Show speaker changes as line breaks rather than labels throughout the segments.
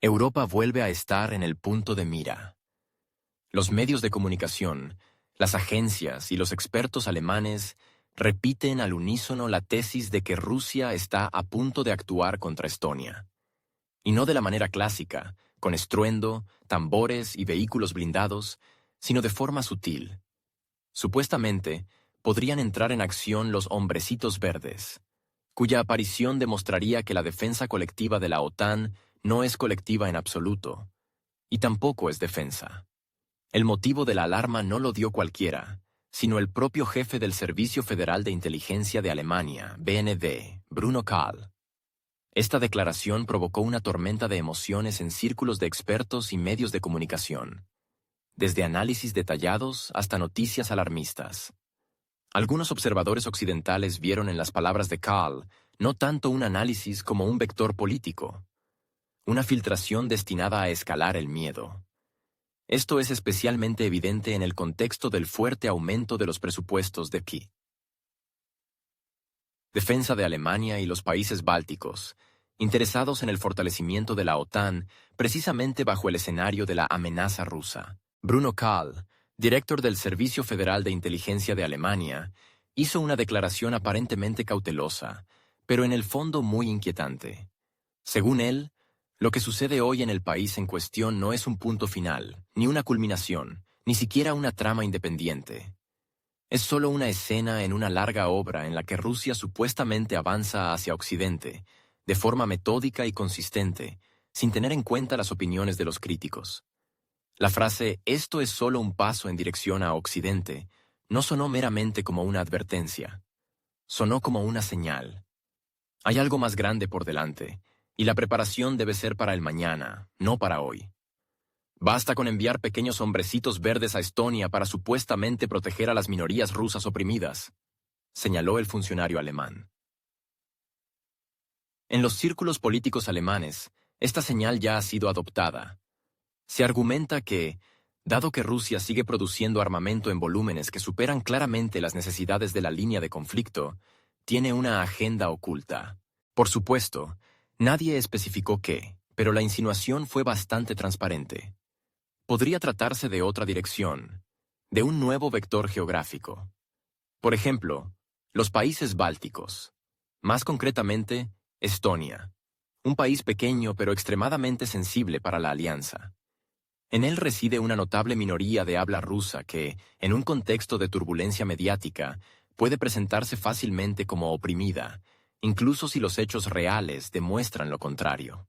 Europa vuelve a estar en el punto de mira. Los medios de comunicación, las agencias y los expertos alemanes repiten al unísono la tesis de que Rusia está a punto de actuar contra Estonia. Y no de la manera clásica, con estruendo, tambores y vehículos blindados, sino de forma sutil. Supuestamente, podrían entrar en acción los hombrecitos verdes, cuya aparición demostraría que la defensa colectiva de la OTAN no es colectiva en absoluto, y tampoco es defensa. El motivo de la alarma no lo dio cualquiera, sino el propio jefe del Servicio Federal de Inteligencia de Alemania, BND, Bruno Kahl. Esta declaración provocó una tormenta de emociones en círculos de expertos y medios de comunicación, desde análisis detallados hasta noticias alarmistas. Algunos observadores occidentales vieron en las palabras de Kahl no tanto un análisis como un vector político, una filtración destinada a escalar el miedo. Esto es especialmente evidente en el contexto del fuerte aumento de los presupuestos de PI. Defensa de Alemania y los países bálticos, interesados en el fortalecimiento de la OTAN precisamente bajo el escenario de la amenaza rusa. Bruno Kahl, director del Servicio Federal de Inteligencia de Alemania, hizo una declaración aparentemente cautelosa, pero en el fondo muy inquietante. Según él, lo que sucede hoy en el país en cuestión no es un punto final, ni una culminación, ni siquiera una trama independiente. Es solo una escena en una larga obra en la que Rusia supuestamente avanza hacia Occidente, de forma metódica y consistente, sin tener en cuenta las opiniones de los críticos. La frase «esto es solo un paso en dirección a Occidente» no sonó meramente como una advertencia. Sonó como una señal. Hay algo más grande por delante, y la preparación debe ser para el mañana, no para hoy. Basta con enviar pequeños hombrecitos verdes a Estonia para supuestamente proteger a las minorías rusas oprimidas, señaló el funcionario alemán. En los círculos políticos alemanes, esta señal ya ha sido adoptada. Se argumenta que, dado que Rusia sigue produciendo armamento en volúmenes que superan claramente las necesidades de la línea de conflicto, tiene una agenda oculta. Por supuesto, nadie especificó qué, pero la insinuación fue bastante transparente. Podría tratarse de otra dirección, de un nuevo vector geográfico. Por ejemplo, los países bálticos, más concretamente, Estonia, un país pequeño pero extremadamente sensible para la alianza. En él reside una notable minoría de habla rusa que, en un contexto de turbulencia mediática, puede presentarse fácilmente como oprimida, incluso si los hechos reales demuestran lo contrario.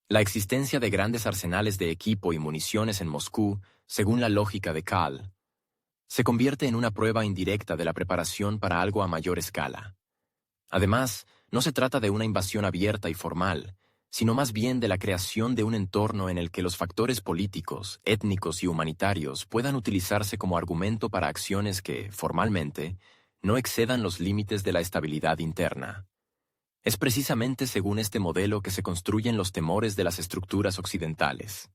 La existencia de grandes arsenales de equipo y municiones en Moscú, según la lógica de Kahl, se convierte en una prueba indirecta de la preparación para algo a mayor escala. Además, no se trata de una invasión abierta y formal, sino más bien de la creación de un entorno en el que los factores políticos, étnicos y humanitarios puedan utilizarse como argumento para acciones que, formalmente, no excedan los límites de la estabilidad interna. Es precisamente según este modelo que se construyen los temores de las estructuras occidentales.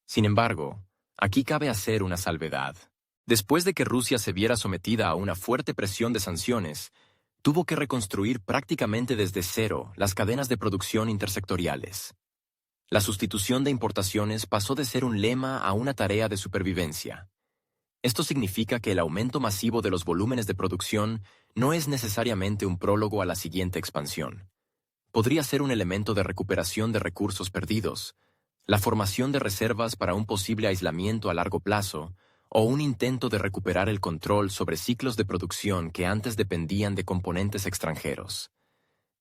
Sin embargo, aquí cabe hacer una salvedad. Después de que Rusia se viera sometida a una fuerte presión de sanciones, tuvo que reconstruir prácticamente desde cero las cadenas de producción intersectoriales. La sustitución de importaciones pasó de ser un lema a una tarea de supervivencia. Esto significa que el aumento masivo de los volúmenes de producción no es necesariamente un prólogo a la siguiente expansión. Podría ser un elemento de recuperación de recursos perdidos, la formación de reservas para un posible aislamiento a largo plazo, o un intento de recuperar el control sobre ciclos de producción que antes dependían de componentes extranjeros.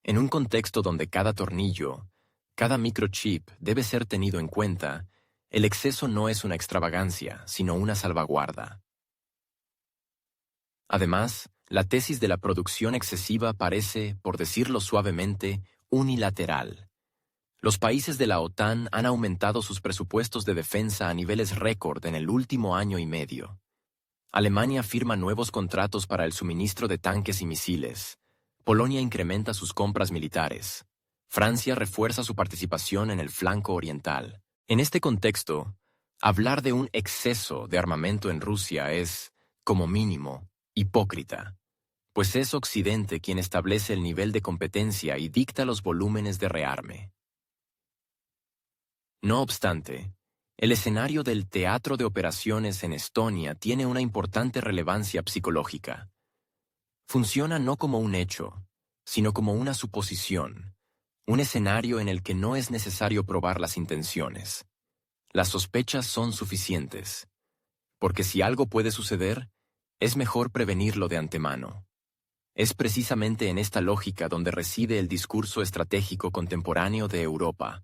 En un contexto donde cada tornillo, cada microchip debe ser tenido en cuenta, el exceso no es una extravagancia, sino una salvaguarda. Además, la tesis de la producción excesiva parece, por decirlo suavemente, unilateral. Los países de la OTAN han aumentado sus presupuestos de defensa a niveles récord en el último año y medio. Alemania firma nuevos contratos para el suministro de tanques y misiles. Polonia incrementa sus compras militares. Francia refuerza su participación en el flanco oriental. En este contexto, hablar de un exceso de armamento en Rusia es, como mínimo, hipócrita. pues es Occidente quien establece el nivel de competencia y dicta los volúmenes de rearme. No obstante, el escenario del teatro de operaciones en Estonia tiene una importante relevancia psicológica. Funciona no como un hecho, sino como una suposición, un escenario en el que no es necesario probar las intenciones. Las sospechas son suficientes, porque si algo puede suceder, es mejor prevenirlo de antemano. Es precisamente en esta lógica donde reside el discurso estratégico contemporáneo de Europa,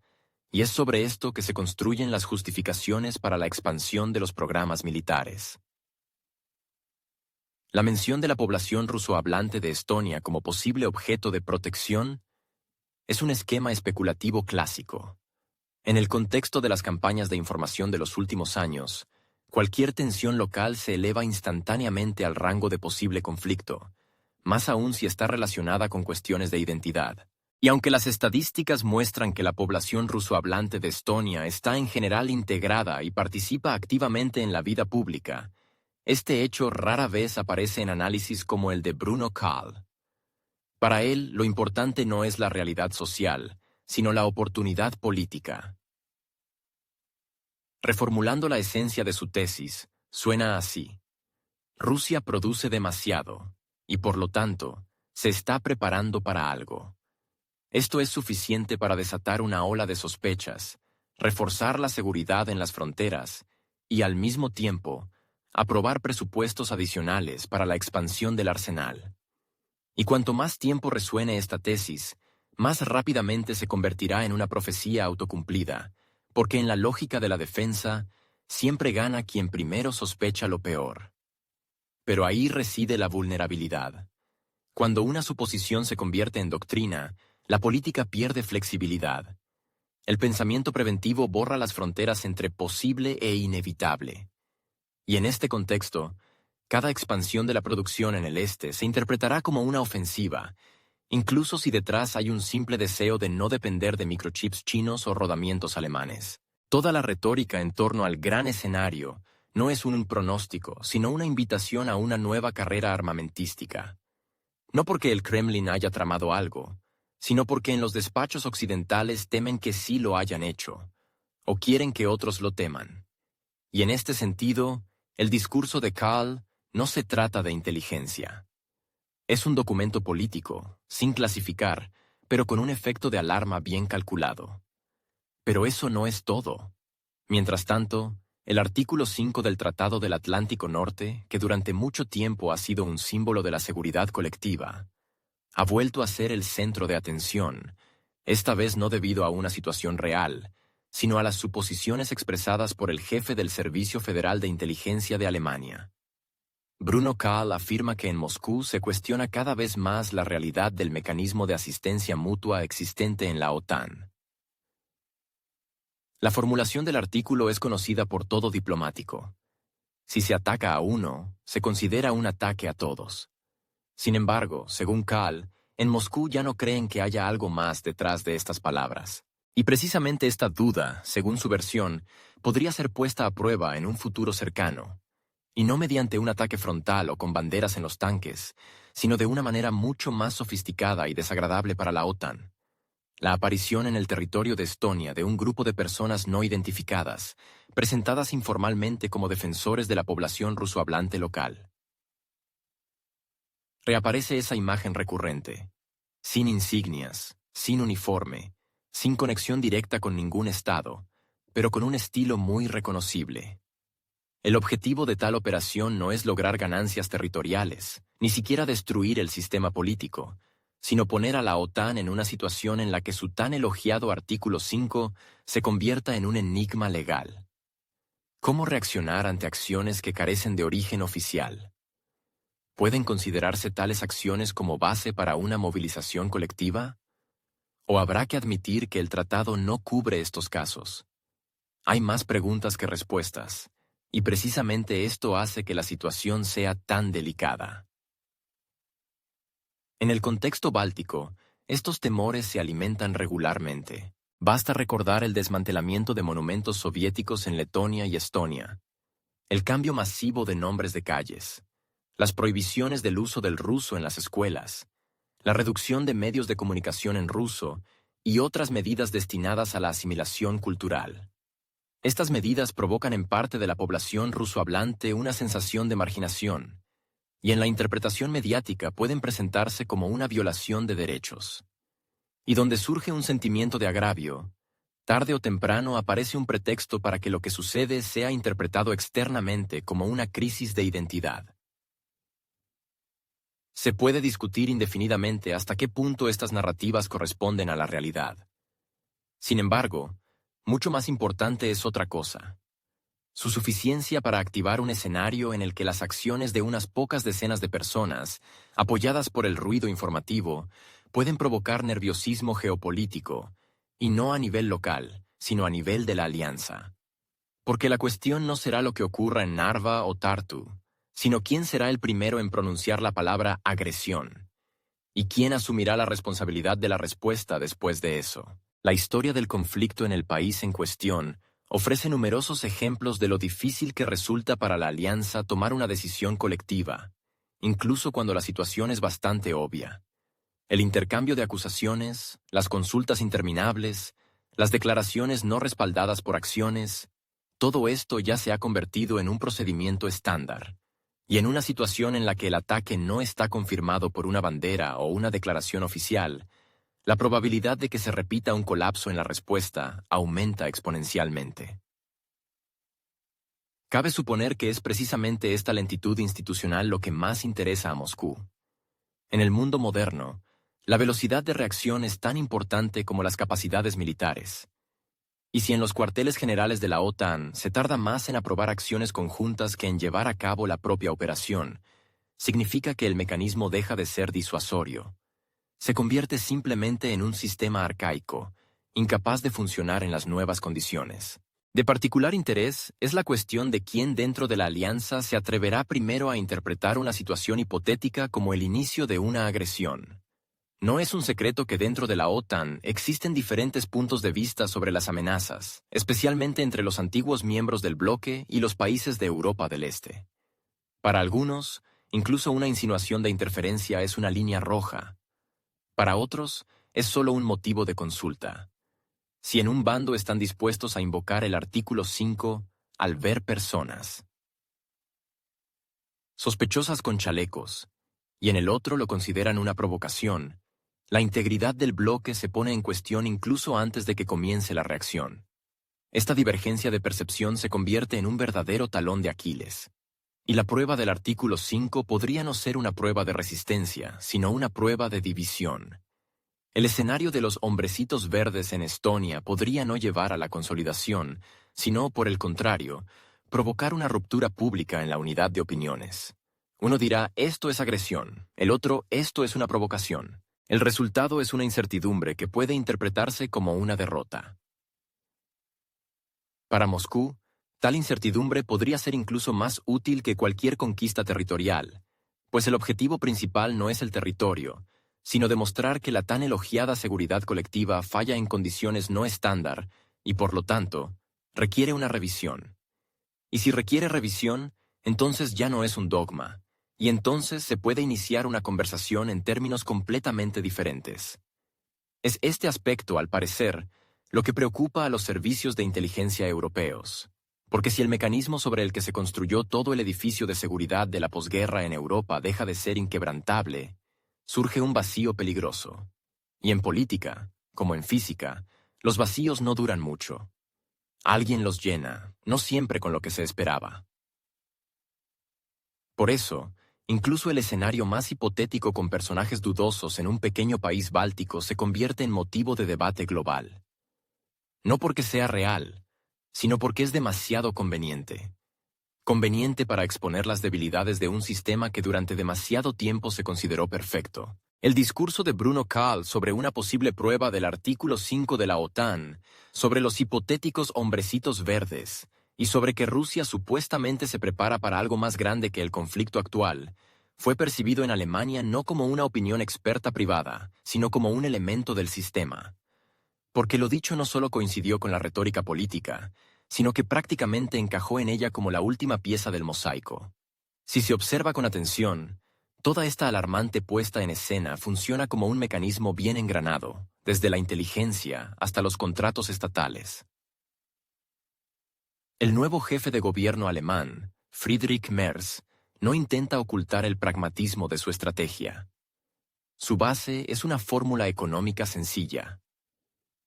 y es sobre esto que se construyen las justificaciones para la expansión de los programas militares. La mención de la población rusohablante de Estonia como posible objeto de protección es un esquema especulativo clásico. En el contexto de las campañas de información de los últimos años, cualquier tensión local se eleva instantáneamente al rango de posible conflicto, más aún si está relacionada con cuestiones de identidad. Y aunque las estadísticas muestran que la población rusohablante de Estonia está en general integrada y participa activamente en la vida pública, este hecho rara vez aparece en análisis como el de Bruno Kahl. Para él, lo importante no es la realidad social, sino la oportunidad política. Reformulando la esencia de su tesis, suena así: Rusia produce demasiado, y por lo tanto, se está preparando para algo. Esto es suficiente para desatar una ola de sospechas, reforzar la seguridad en las fronteras y, al mismo tiempo, aprobar presupuestos adicionales para la expansión del arsenal. Y cuanto más tiempo resuene esta tesis, más rápidamente se convertirá en una profecía autocumplida, porque en la lógica de la defensa, siempre gana quien primero sospecha lo peor. Pero ahí reside la vulnerabilidad. Cuando una suposición se convierte en doctrina, la política pierde flexibilidad. El pensamiento preventivo borra las fronteras entre posible e inevitable. Y en este contexto, cada expansión de la producción en el este se interpretará como una ofensiva, incluso si detrás hay un simple deseo de no depender de microchips chinos o rodamientos alemanes. Toda la retórica en torno al gran escenario no es un pronóstico, sino una invitación a una nueva carrera armamentística. No porque el Kremlin haya tramado algo, sino porque en los despachos occidentales temen que sí lo hayan hecho, o quieren que otros lo teman. Y en este sentido, el discurso de Kahl no se trata de inteligencia. Es un documento político, sin clasificar, pero con un efecto de alarma bien calculado. Pero eso no es todo. Mientras tanto, el artículo 5 del Tratado del Atlántico Norte, que durante mucho tiempo ha sido un símbolo de la seguridad colectiva, ha vuelto a ser el centro de atención, esta vez no debido a una situación real, sino a las suposiciones expresadas por el jefe del Servicio Federal de Inteligencia de Alemania. Bruno Kahl afirma que en Moscú se cuestiona cada vez más la realidad del mecanismo de asistencia mutua existente en la OTAN. La formulación del artículo es conocida por todo diplomático. Si se ataca a uno, se considera un ataque a todos. Sin embargo, según Kahl, en Moscú ya no creen que haya algo más detrás de estas palabras. Y precisamente esta duda, según su versión, podría ser puesta a prueba en un futuro cercano, y no mediante un ataque frontal o con banderas en los tanques, sino de una manera mucho más sofisticada y desagradable para la OTAN. La aparición en el territorio de Estonia de un grupo de personas no identificadas, presentadas informalmente como defensores de la población rusohablante local. Reaparece esa imagen recurrente, sin insignias, sin uniforme, sin conexión directa con ningún estado, pero con un estilo muy reconocible. El objetivo de tal operación no es lograr ganancias territoriales, ni siquiera destruir el sistema político, sino poner a la OTAN en una situación en la que su tan elogiado artículo 5 se convierta en un enigma legal. ¿Cómo reaccionar ante acciones que carecen de origen oficial? ¿Pueden considerarse tales acciones como base para una movilización colectiva? ¿O habrá que admitir que el tratado no cubre estos casos? Hay más preguntas que respuestas, y precisamente esto hace que la situación sea tan delicada. En el contexto báltico, estos temores se alimentan regularmente. Basta recordar el desmantelamiento de monumentos soviéticos en Letonia y Estonia, el cambio masivo de nombres de calles, las prohibiciones del uso del ruso en las escuelas, la reducción de medios de comunicación en ruso y otras medidas destinadas a la asimilación cultural. Estas medidas provocan en parte de la población rusohablante una sensación de marginación, y en la interpretación mediática pueden presentarse como una violación de derechos. Y donde surge un sentimiento de agravio, tarde o temprano aparece un pretexto para que lo que sucede sea interpretado externamente como una crisis de identidad. Se puede discutir indefinidamente hasta qué punto estas narrativas corresponden a la realidad. Sin embargo, mucho más importante es otra cosa: su suficiencia para activar un escenario en el que las acciones de unas pocas decenas de personas, apoyadas por el ruido informativo, pueden provocar nerviosismo geopolítico, y no a nivel local, sino a nivel de la alianza. Porque la cuestión no será lo que ocurra en Narva o Tartu, sino quién será el primero en pronunciar la palabra agresión, y quién asumirá la responsabilidad de la respuesta después de eso. La historia del conflicto en el país en cuestión ofrece numerosos ejemplos de lo difícil que resulta para la alianza tomar una decisión colectiva, incluso cuando la situación es bastante obvia. El intercambio de acusaciones, las consultas interminables, las declaraciones no respaldadas por acciones, todo esto ya se ha convertido en un procedimiento estándar. Y en una situación en la que el ataque no está confirmado por una bandera o una declaración oficial, la probabilidad de que se repita un colapso en la respuesta aumenta exponencialmente. Cabe suponer que es precisamente esta lentitud institucional lo que más interesa a Moscú. En el mundo moderno, la velocidad de reacción es tan importante como las capacidades militares. Y si en los cuarteles generales de la OTAN se tarda más en aprobar acciones conjuntas que en llevar a cabo la propia operación, significa que el mecanismo deja de ser disuasorio. Se convierte simplemente en un sistema arcaico, incapaz de funcionar en las nuevas condiciones. De particular interés es la cuestión de quién dentro de la alianza se atreverá primero a interpretar una situación hipotética como el inicio de una agresión. No es un secreto que dentro de la OTAN existen diferentes puntos de vista sobre las amenazas, especialmente entre los antiguos miembros del bloque y los países de Europa del Este. Para algunos, incluso una insinuación de interferencia es una línea roja. Para otros, es solo un motivo de consulta. Si en un bando están dispuestos a invocar el artículo 5 al ver personas sospechosas con chalecos, y en el otro lo consideran una provocación, la integridad del bloque se pone en cuestión incluso antes de que comience la reacción. Esta divergencia de percepción se convierte en un verdadero talón de Aquiles. Y la prueba del artículo 5 podría no ser una prueba de resistencia, sino una prueba de división. El escenario de los hombrecitos verdes en Estonia podría no llevar a la consolidación, sino, por el contrario, provocar una ruptura pública en la unidad de opiniones. Uno dirá, esto es agresión, el otro, esto es una provocación. El resultado es una incertidumbre que puede interpretarse como una derrota. Para Moscú, tal incertidumbre podría ser incluso más útil que cualquier conquista territorial, pues el objetivo principal no es el territorio, sino demostrar que la tan elogiada seguridad colectiva falla en condiciones no estándar y, por lo tanto, requiere una revisión. Y si requiere revisión, entonces ya no es un dogma, y entonces se puede iniciar una conversación en términos completamente diferentes. Es este aspecto, al parecer, lo que preocupa a los servicios de inteligencia europeos, porque si el mecanismo sobre el que se construyó todo el edificio de seguridad de la posguerra en Europa deja de ser inquebrantable, surge un vacío peligroso. Y en política, como en física, los vacíos no duran mucho. Alguien los llena, no siempre con lo que se esperaba. Por eso, incluso el escenario más hipotético con personajes dudosos en un pequeño país báltico se convierte en motivo de debate global. No porque sea real, sino porque es demasiado conveniente. Conveniente para exponer las debilidades de un sistema que durante demasiado tiempo se consideró perfecto. El discurso de Bruno Kahl sobre una posible prueba del artículo 5 de la OTAN, sobre los hipotéticos hombrecitos verdes, y sobre que Rusia supuestamente se prepara para algo más grande que el conflicto actual, fue percibido en Alemania no como una opinión experta privada, sino como un elemento del sistema. Porque lo dicho no solo coincidió con la retórica política, sino que prácticamente encajó en ella como la última pieza del mosaico. Si se observa con atención, toda esta alarmante puesta en escena funciona como un mecanismo bien engranado, desde la inteligencia hasta los contratos estatales. El nuevo jefe de gobierno alemán, Friedrich Merz, no intenta ocultar el pragmatismo de su estrategia. Su base es una fórmula económica sencilla.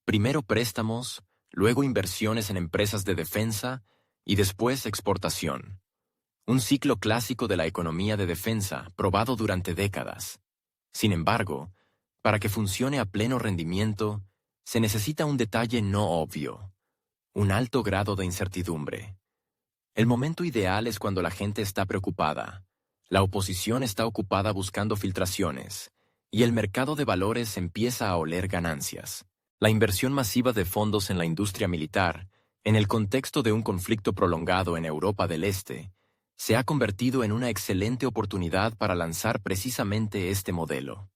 Primero préstamos, luego inversiones en empresas de defensa y después exportación. Un ciclo clásico de la economía de defensa probado durante décadas. Sin embargo, para que funcione a pleno rendimiento, se necesita un detalle no obvio: un alto grado de incertidumbre. El momento ideal es cuando la gente está preocupada, la oposición está ocupada buscando filtraciones, y el mercado de valores empieza a oler ganancias. La inversión masiva de fondos en la industria militar, en el contexto de un conflicto prolongado en Europa del Este, se ha convertido en una excelente oportunidad para lanzar precisamente este modelo.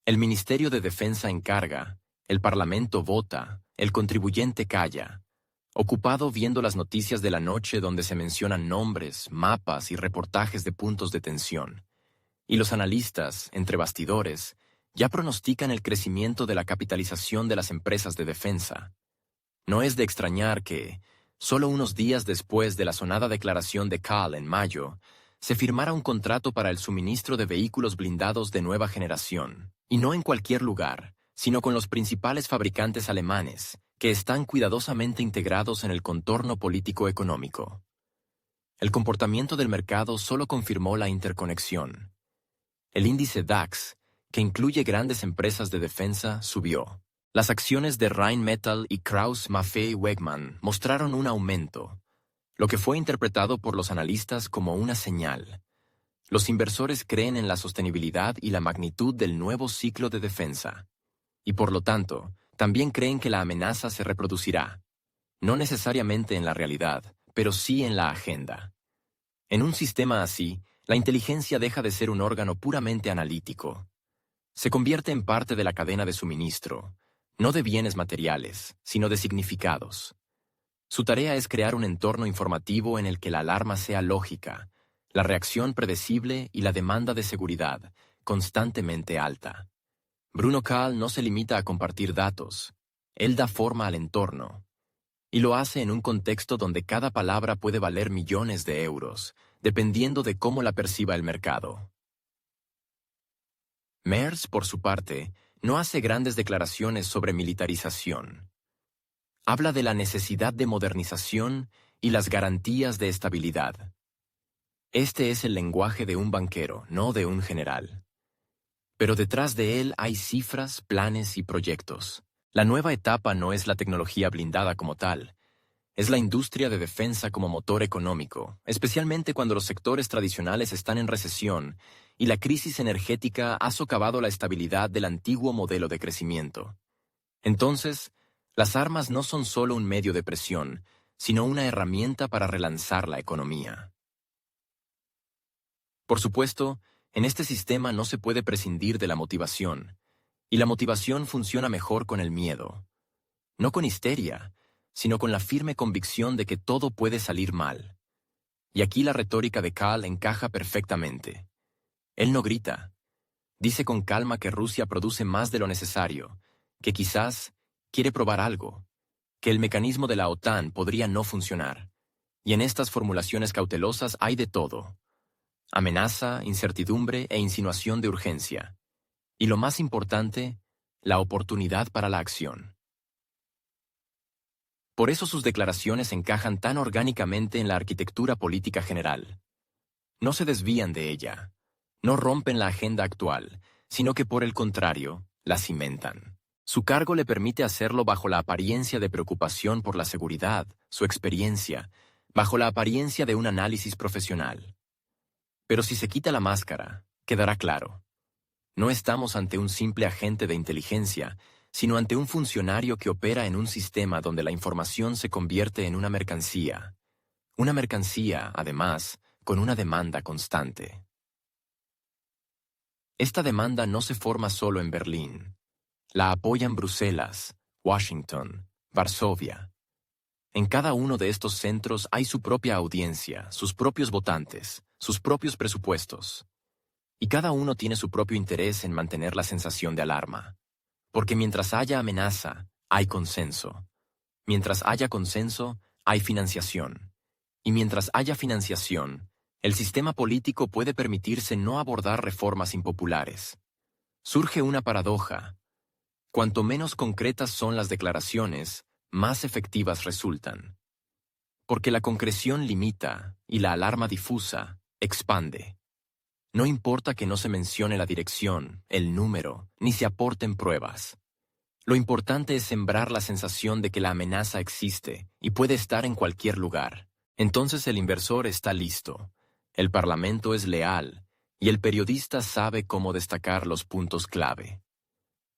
El Ministerio de Defensa encarga, el Parlamento vota, el contribuyente calla, ocupado viendo las noticias de la noche donde se mencionan nombres, mapas y reportajes de puntos de tensión. Y los analistas, entre bastidores, ya pronostican el crecimiento de la capitalización de las empresas de defensa. No es de extrañar que, solo unos días después de la sonada declaración de Kahl en mayo, se firmara un contrato para el suministro de vehículos blindados de nueva generación, y no en cualquier lugar, sino con los principales fabricantes alemanes, que están cuidadosamente integrados en el contorno político-económico. El comportamiento del mercado solo confirmó la interconexión. El índice DAX, que incluye grandes empresas de defensa, subió. Las acciones de Rheinmetall y Krauss-Maffei-Wegmann mostraron un aumento, lo que fue interpretado por los analistas como una señal. Los inversores creen en la sostenibilidad y la magnitud del nuevo ciclo de defensa, y por lo tanto, también creen que la amenaza se reproducirá, no necesariamente en la realidad, pero sí en la agenda. En un sistema así, la inteligencia deja de ser un órgano puramente analítico. Se convierte en parte de la cadena de suministro, no de bienes materiales, sino de significados. Su tarea es crear un entorno informativo en el que la alarma sea lógica, la reacción predecible y la demanda de seguridad constantemente alta. Bruno Kahl no se limita a compartir datos, él da forma al entorno, y lo hace en un contexto donde cada palabra puede valer millones de euros, dependiendo de cómo la perciba el mercado. Merz, por su parte, no hace grandes declaraciones sobre militarización. Habla de la necesidad de modernización y las garantías de estabilidad. Este es el lenguaje de un banquero, no de un general. Pero detrás de él hay cifras, planes y proyectos. La nueva etapa no es la tecnología blindada como tal, es la industria de defensa como motor económico, especialmente cuando los sectores tradicionales están en recesión y la crisis energética ha socavado la estabilidad del antiguo modelo de crecimiento. Entonces, las armas no son solo un medio de presión, sino una herramienta para relanzar la economía. Por supuesto, en este sistema no se puede prescindir de la motivación, y la motivación funciona mejor con el miedo. No con histeria, sino con la firme convicción de que todo puede salir mal. Y aquí la retórica de Kahl encaja perfectamente. Él no grita. Dice con calma que Rusia produce más de lo necesario, que quizás quiere probar algo, que el mecanismo de la OTAN podría no funcionar. Y en estas formulaciones cautelosas hay de todo: amenaza, incertidumbre e insinuación de urgencia. Y lo más importante, la oportunidad para la acción. Por eso sus declaraciones encajan tan orgánicamente en la arquitectura política general. No se desvían de ella, no rompen la agenda actual, sino que por el contrario, la cimentan. Su cargo le permite hacerlo bajo la apariencia de preocupación por la seguridad, su experiencia, bajo la apariencia de un análisis profesional. Pero si se quita la máscara, quedará claro. No estamos ante un simple agente de inteligencia, sino ante un funcionario que opera en un sistema donde la información se convierte en una mercancía. Una mercancía, además, con una demanda constante. Esta demanda no se forma solo en Berlín. La apoyan Bruselas, Washington, Varsovia. En cada uno de estos centros hay su propia audiencia, sus propios votantes, sus propios presupuestos. Y cada uno tiene su propio interés en mantener la sensación de alarma. Porque mientras haya amenaza, hay consenso. Mientras haya consenso, hay financiación. Y mientras haya financiación, el sistema político puede permitirse no abordar reformas impopulares. Surge una paradoja. Cuanto menos concretas son las declaraciones, más efectivas resultan. Porque la concreción limita y la alarma difusa expande. No importa que no se mencione la dirección, el número, ni se aporten pruebas. Lo importante es sembrar la sensación de que la amenaza existe y puede estar en cualquier lugar. Entonces el inversor está listo, el parlamento es leal y el periodista sabe cómo destacar los puntos clave.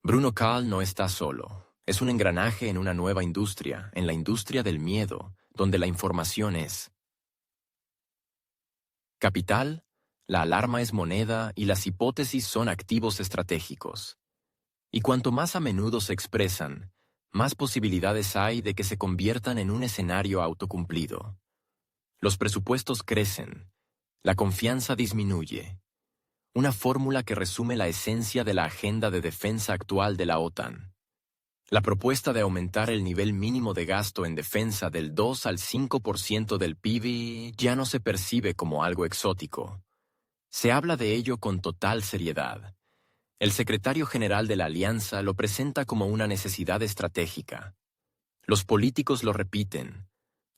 Bruno Kahl no está solo. Es un engranaje en una nueva industria, en la industria del miedo, donde la información es capital, la alarma es moneda y las hipótesis son activos estratégicos. Y cuanto más a menudo se expresan, más posibilidades hay de que se conviertan en un escenario autocumplido. Los presupuestos crecen, la confianza disminuye. Una fórmula que resume la esencia de la agenda de defensa actual de la OTAN. La propuesta de aumentar el nivel mínimo de gasto en defensa del 2 al 5% del PIB ya no se percibe como algo exótico. Se habla de ello con total seriedad. El secretario general de la Alianza lo presenta como una necesidad estratégica. Los políticos lo repiten,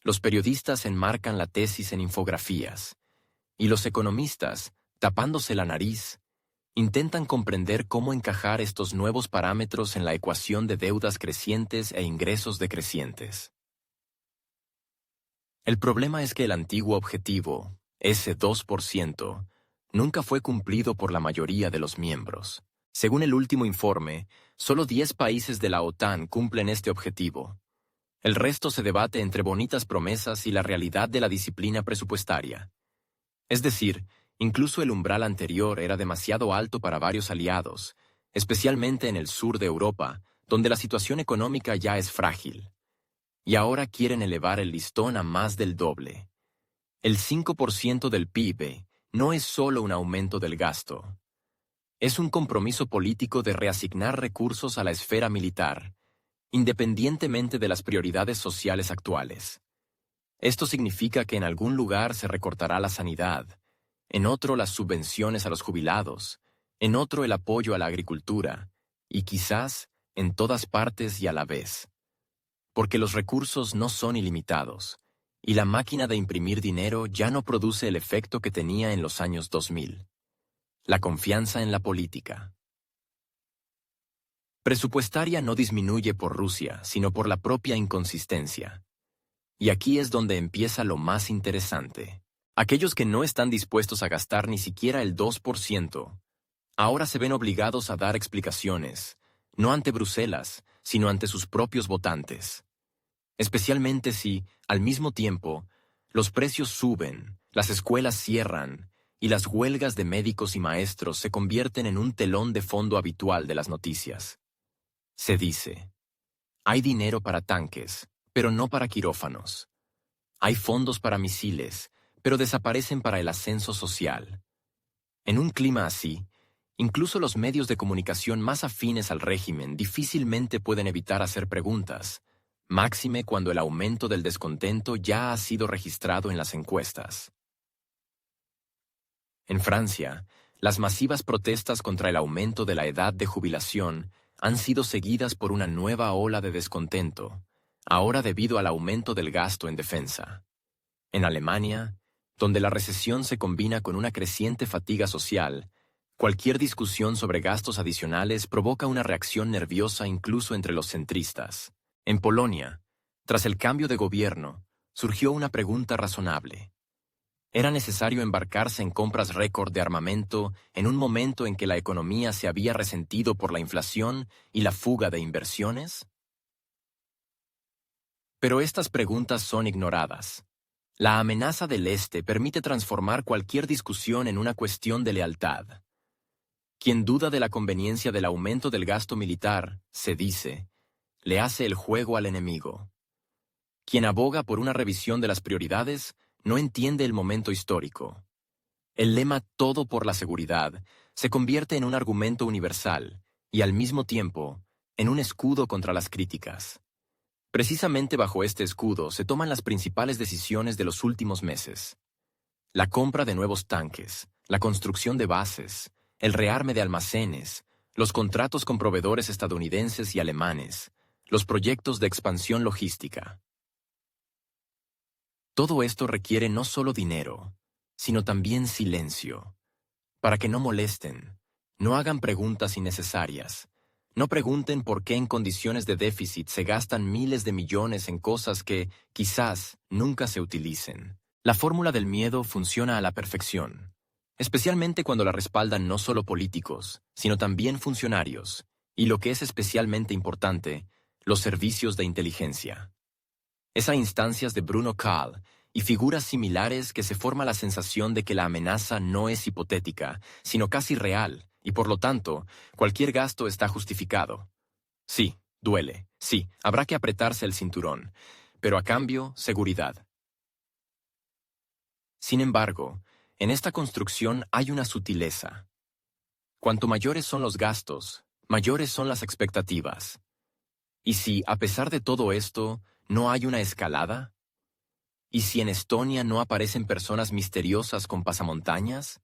los periodistas enmarcan la tesis en infografías, y los economistas, tapándose la nariz, intentan comprender cómo encajar estos nuevos parámetros en la ecuación de deudas crecientes e ingresos decrecientes. El problema es que el antiguo objetivo, ese 2%, nunca fue cumplido por la mayoría de los miembros. Según el último informe, solo 10 países de la OTAN cumplen este objetivo. El resto se debate entre bonitas promesas y la realidad de la disciplina presupuestaria. Es decir, incluso el umbral anterior era demasiado alto para varios aliados, especialmente en el sur de Europa, donde la situación económica ya es frágil. Y ahora quieren elevar el listón a más del doble. El 5% del PIB no es solo un aumento del gasto. Es un compromiso político de reasignar recursos a la esfera militar, independientemente de las prioridades sociales actuales. Esto significa que en algún lugar se recortará la sanidad, en otro las subvenciones a los jubilados, en otro el apoyo a la agricultura, y quizás en todas partes y a la vez. Porque los recursos no son ilimitados, y la máquina de imprimir dinero ya no produce el efecto que tenía en los años 2000. La confianza en la política. Presupuestaria no disminuye por Rusia, sino por la propia inconsistencia. Y aquí es donde empieza lo más interesante. Aquellos que no están dispuestos a gastar ni siquiera el 2%, ahora se ven obligados a dar explicaciones, no ante Bruselas, sino ante sus propios votantes. Especialmente si, al mismo tiempo, los precios suben, las escuelas cierran, y las huelgas de médicos y maestros se convierten en un telón de fondo habitual de las noticias. Se dice, hay dinero para tanques, pero no para quirófanos. Hay fondos para misiles, pero desaparecen para el ascenso social. En un clima así, incluso los medios de comunicación más afines al régimen difícilmente pueden evitar hacer preguntas, máxime cuando el aumento del descontento ya ha sido registrado en las encuestas. En Francia, las masivas protestas contra el aumento de la edad de jubilación han sido seguidas por una nueva ola de descontento, ahora debido al aumento del gasto en defensa. En Alemania, donde la recesión se combina con una creciente fatiga social, cualquier discusión sobre gastos adicionales provoca una reacción nerviosa incluso entre los centristas. En Polonia, tras el cambio de gobierno, surgió una pregunta razonable. ¿Era necesario embarcarse en compras récord de armamento en un momento en que la economía se había resentido por la inflación y la fuga de inversiones? Pero estas preguntas son ignoradas. La amenaza del Este permite transformar cualquier discusión en una cuestión de lealtad. Quien duda de la conveniencia del aumento del gasto militar, se dice, le hace el juego al enemigo. Quien aboga por una revisión de las prioridades no entiende el momento histórico. El lema "todo por la seguridad" se convierte en un argumento universal y, al mismo tiempo, en un escudo contra las críticas. Precisamente bajo este escudo se toman las principales decisiones de los últimos meses. La compra de nuevos tanques, la construcción de bases, el rearme de almacenes, los contratos con proveedores estadounidenses y alemanes, los proyectos de expansión logística. Todo esto requiere no solo dinero, sino también silencio, para que no molesten, no hagan preguntas innecesarias, no pregunten por qué en condiciones de déficit se gastan miles de millones en cosas que, quizás, nunca se utilicen. La fórmula del miedo funciona a la perfección, especialmente cuando la respaldan no solo políticos, sino también funcionarios, y lo que es especialmente importante, los servicios de inteligencia. Es a instancias de Bruno Kahl y figuras similares que se forma la sensación de que la amenaza no es hipotética, sino casi real, y por lo tanto, cualquier gasto está justificado. Sí, duele, sí, habrá que apretarse el cinturón, pero a cambio, seguridad. Sin embargo, en esta construcción hay una sutileza. Cuanto mayores son los gastos, mayores son las expectativas. ¿Y si, a pesar de todo esto, no hay una escalada? ¿Y si en Estonia no aparecen personas misteriosas con pasamontañas?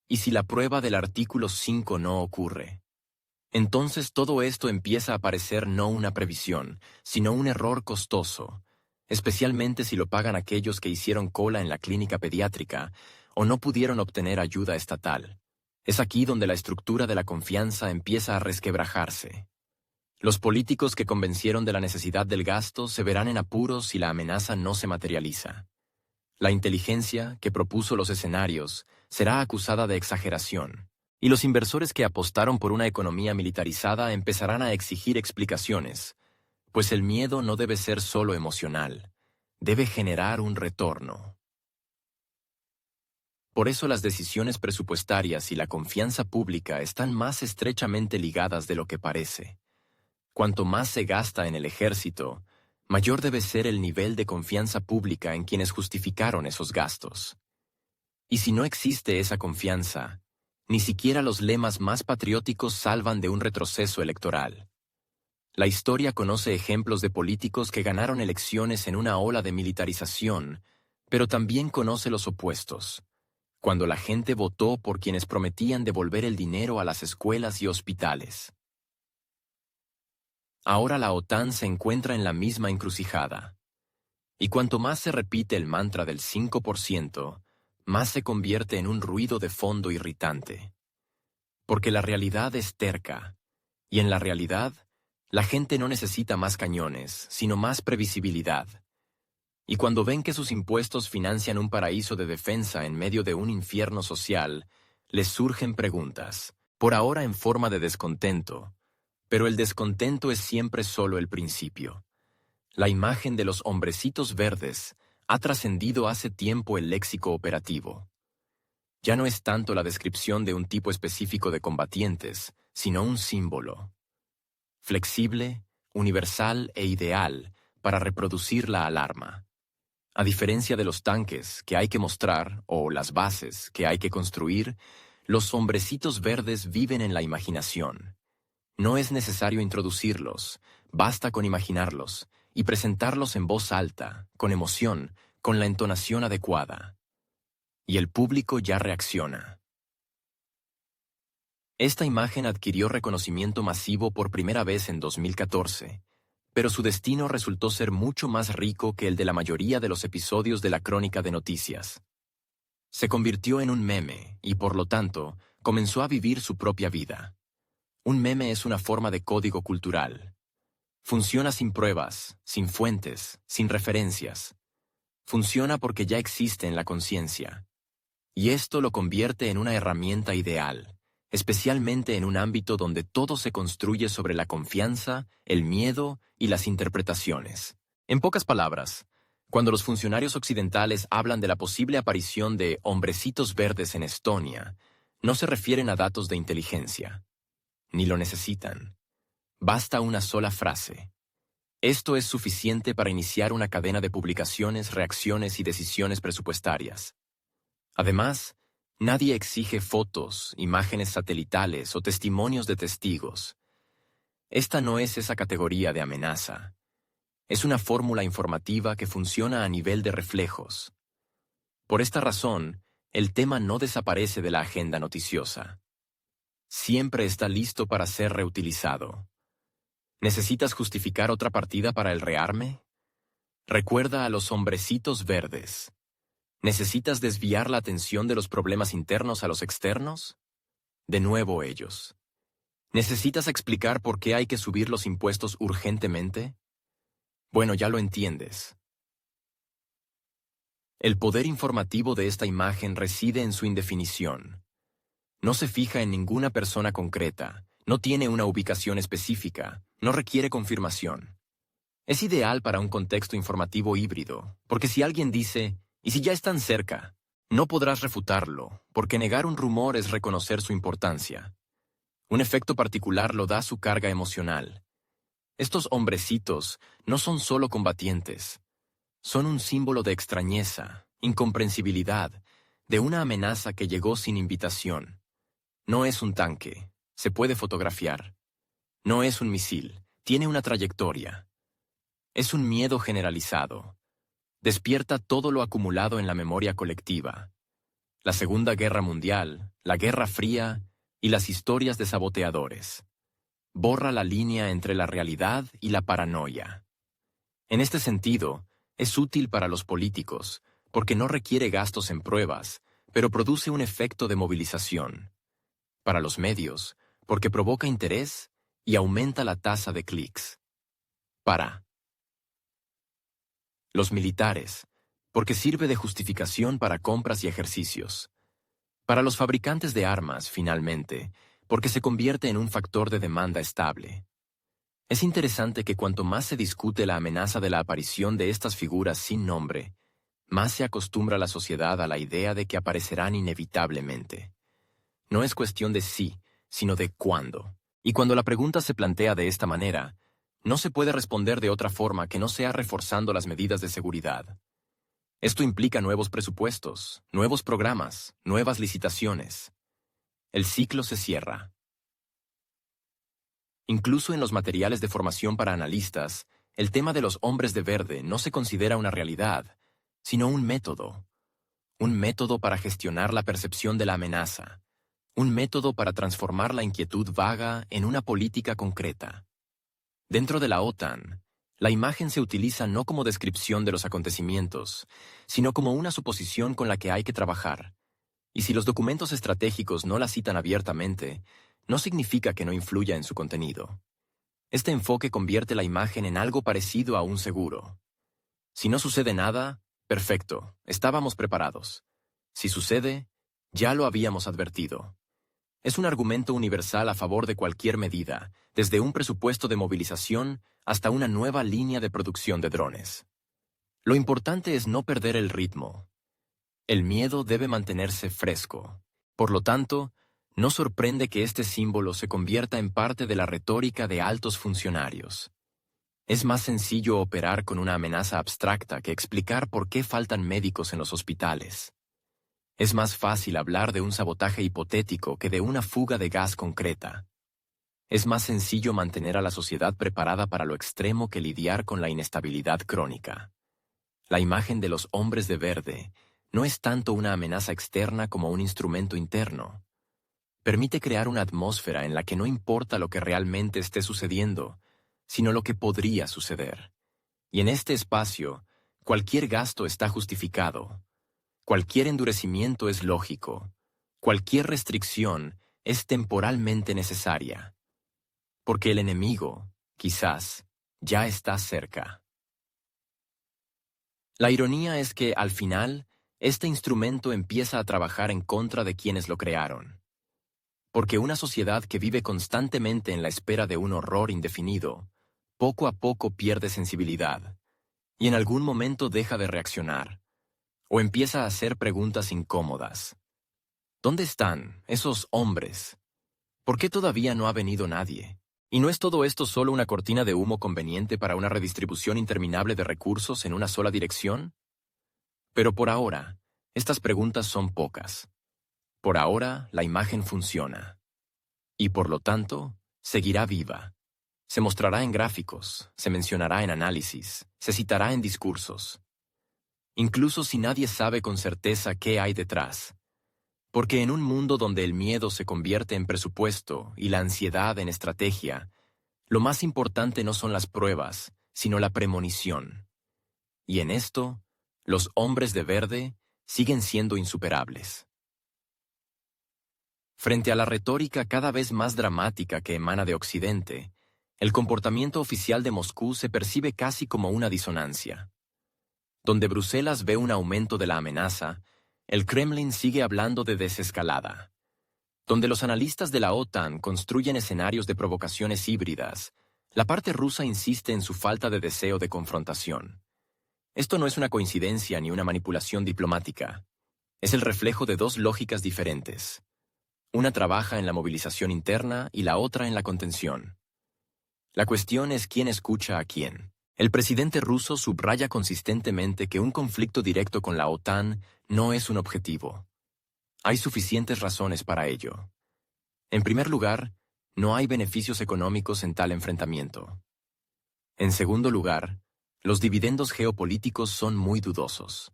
¿Y si la prueba del artículo 5 no ocurre? Entonces todo esto empieza a parecer no una previsión, sino un error costoso, especialmente si lo pagan aquellos que hicieron cola en la clínica pediátrica o no pudieron obtener ayuda estatal. Es aquí donde la estructura de la confianza empieza a resquebrajarse. Los políticos que convencieron de la necesidad del gasto se verán en apuros si la amenaza no se materializa. La inteligencia, que propuso los escenarios, será acusada de exageración, y los inversores que apostaron por una economía militarizada empezarán a exigir explicaciones, pues el miedo no debe ser solo emocional, debe generar un retorno. Por eso las decisiones presupuestarias y la confianza pública están más estrechamente ligadas de lo que parece. Cuanto más se gasta en el ejército, mayor debe ser el nivel de confianza pública en quienes justificaron esos gastos. Y si no existe esa confianza, ni siquiera los lemas más patrióticos salvan de un retroceso electoral. La historia conoce ejemplos de políticos que ganaron elecciones en una ola de militarización, pero también conoce los opuestos, cuando la gente votó por quienes prometían devolver el dinero a las escuelas y hospitales. Ahora la OTAN se encuentra en la misma encrucijada. Y cuanto más se repite el mantra del 5%, más se convierte en un ruido de fondo irritante. Porque la realidad es terca, y en la realidad, la gente no necesita más cañones, sino más previsibilidad. Y cuando ven que sus impuestos financian un paraíso de defensa en medio de un infierno social, les surgen preguntas, por ahora en forma de descontento. Pero el descontento es siempre solo el principio. La imagen de los hombrecitos verdes ha trascendido hace tiempo el léxico operativo. Ya no es tanto la descripción de un tipo específico de combatientes, sino un símbolo. Flexible, universal e ideal para reproducir la alarma. A diferencia de los tanques que hay que mostrar o las bases que hay que construir, los hombrecitos verdes viven en la imaginación. No es necesario introducirlos, basta con imaginarlos y presentarlos en voz alta, con emoción, con la entonación adecuada. Y el público ya reacciona. Esta imagen adquirió reconocimiento masivo por primera vez en 2014, pero su destino resultó ser mucho más rico que el de la mayoría de los episodios de la crónica de noticias. Se convirtió en un meme y, por lo tanto, comenzó a vivir su propia vida. Un meme es una forma de código cultural. Funciona sin pruebas, sin fuentes, sin referencias. Funciona porque ya existe en la conciencia. Y esto lo convierte en una herramienta ideal, especialmente en un ámbito donde todo se construye sobre la confianza, el miedo y las interpretaciones. En pocas palabras, cuando los funcionarios occidentales hablan de la posible aparición de hombrecitos verdes en Estonia, no se refieren a datos de inteligencia. Ni lo necesitan. Basta una sola frase. Esto es suficiente para iniciar una cadena de publicaciones, reacciones y decisiones presupuestarias. Además, nadie exige fotos, imágenes satelitales o testimonios de testigos. Esta no es esa categoría de amenaza. Es una fórmula informativa que funciona a nivel de reflejos. Por esta razón, el tema no desaparece de la agenda noticiosa. Siempre está listo para ser reutilizado. ¿Necesitas justificar otra partida para el rearme? Recuerda a los hombrecitos verdes. ¿Necesitas desviar la atención de los problemas internos a los externos? De nuevo ellos. ¿Necesitas explicar por qué hay que subir los impuestos urgentemente? Bueno, ya lo entiendes. El poder informativo de esta imagen reside en su indefinición. No se fija en ninguna persona concreta, no tiene una ubicación específica, no requiere confirmación. Es ideal para un contexto informativo híbrido, porque si alguien dice, ¿y si ya están cerca? No podrás refutarlo, porque negar un rumor es reconocer su importancia. Un efecto particular lo da su carga emocional. Estos hombrecitos no son solo combatientes. Son un símbolo de extrañeza, incomprensibilidad, de una amenaza que llegó sin invitación. No es un tanque, se puede fotografiar. No es un misil, tiene una trayectoria. Es un miedo generalizado. Despierta todo lo acumulado en la memoria colectiva. La Segunda Guerra Mundial, la Guerra Fría y las historias de saboteadores. Borra la línea entre la realidad y la paranoia. En este sentido, es útil para los políticos, porque no requiere gastos en pruebas, pero produce un efecto de movilización. Para los medios, porque provoca interés y aumenta la tasa de clics. Para los militares, porque sirve de justificación para compras y ejercicios. Para los fabricantes de armas, finalmente, porque se convierte en un factor de demanda estable. Es interesante que cuanto más se discute la amenaza de la aparición de estas figuras sin nombre, más se acostumbra la sociedad a la idea de que aparecerán inevitablemente. No es cuestión de sí, sino de cuándo. Y cuando la pregunta se plantea de esta manera, no se puede responder de otra forma que no sea reforzando las medidas de seguridad. Esto implica nuevos presupuestos, nuevos programas, nuevas licitaciones. El ciclo se cierra. Incluso en los materiales de formación para analistas, el tema de los hombres de verde no se considera una realidad, sino un método. Un método para gestionar la percepción de la amenaza. Un método para transformar la inquietud vaga en una política concreta. Dentro de la OTAN, la imagen se utiliza no como descripción de los acontecimientos, sino como una suposición con la que hay que trabajar. Y si los documentos estratégicos no la citan abiertamente, no significa que no influya en su contenido. Este enfoque convierte la imagen en algo parecido a un seguro. Si no sucede nada, perfecto, estábamos preparados. Si sucede, ya lo habíamos advertido. Es un argumento universal a favor de cualquier medida, desde un presupuesto de movilización hasta una nueva línea de producción de drones. Lo importante es no perder el ritmo. El miedo debe mantenerse fresco. Por lo tanto, no sorprende que este símbolo se convierta en parte de la retórica de altos funcionarios. Es más sencillo operar con una amenaza abstracta que explicar por qué faltan médicos en los hospitales. Es más fácil hablar de un sabotaje hipotético que de una fuga de gas concreta. Es más sencillo mantener a la sociedad preparada para lo extremo que lidiar con la inestabilidad crónica. La imagen de los hombres de verde no es tanto una amenaza externa como un instrumento interno. Permite crear una atmósfera en la que no importa lo que realmente esté sucediendo, sino lo que podría suceder. Y en este espacio, cualquier gasto está justificado. Cualquier endurecimiento es lógico. Cualquier restricción es temporalmente necesaria. Porque el enemigo, quizás, ya está cerca. La ironía es que, al final, este instrumento empieza a trabajar en contra de quienes lo crearon. Porque una sociedad que vive constantemente en la espera de un horror indefinido, poco a poco pierde sensibilidad, y en algún momento deja de reaccionar, o empieza a hacer preguntas incómodas. ¿Dónde están esos hombres? ¿Por qué todavía no ha venido nadie? ¿Y no es todo esto solo una cortina de humo conveniente para una redistribución interminable de recursos en una sola dirección? Pero por ahora, estas preguntas son pocas. Por ahora, la imagen funciona. Y por lo tanto, seguirá viva. Se mostrará en gráficos, se mencionará en análisis, se citará en discursos. Incluso si nadie sabe con certeza qué hay detrás. Porque en un mundo donde el miedo se convierte en presupuesto y la ansiedad en estrategia, lo más importante no son las pruebas, sino la premonición. Y en esto, los hombres de verde siguen siendo insuperables. Frente a la retórica cada vez más dramática que emana de Occidente, el comportamiento oficial de Moscú se percibe casi como una disonancia. Donde Bruselas ve un aumento de la amenaza, el Kremlin sigue hablando de desescalada. Donde los analistas de la OTAN construyen escenarios de provocaciones híbridas, la parte rusa insiste en su falta de deseo de confrontación. Esto no es una coincidencia ni una manipulación diplomática. Es el reflejo de dos lógicas diferentes. Una trabaja en la movilización interna y la otra en la contención. La cuestión es quién escucha a quién. El presidente ruso subraya consistentemente que un conflicto directo con la OTAN no es un objetivo. Hay suficientes razones para ello. En primer lugar, no hay beneficios económicos en tal enfrentamiento. En segundo lugar, los dividendos geopolíticos son muy dudosos.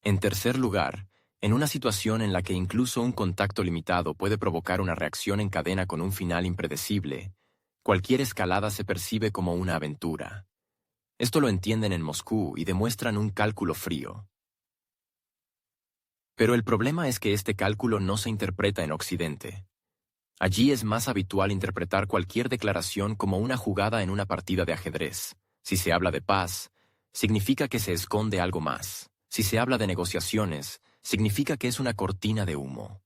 En tercer lugar, en una situación en la que incluso un contacto limitado puede provocar una reacción en cadena con un final impredecible, cualquier escalada se percibe como una aventura. Esto lo entienden en Moscú y demuestran un cálculo frío. Pero el problema es que este cálculo no se interpreta en Occidente. Allí es más habitual interpretar cualquier declaración como una jugada en una partida de ajedrez. Si se habla de paz, significa que se esconde algo más. Si se habla de negociaciones, significa que es una cortina de humo.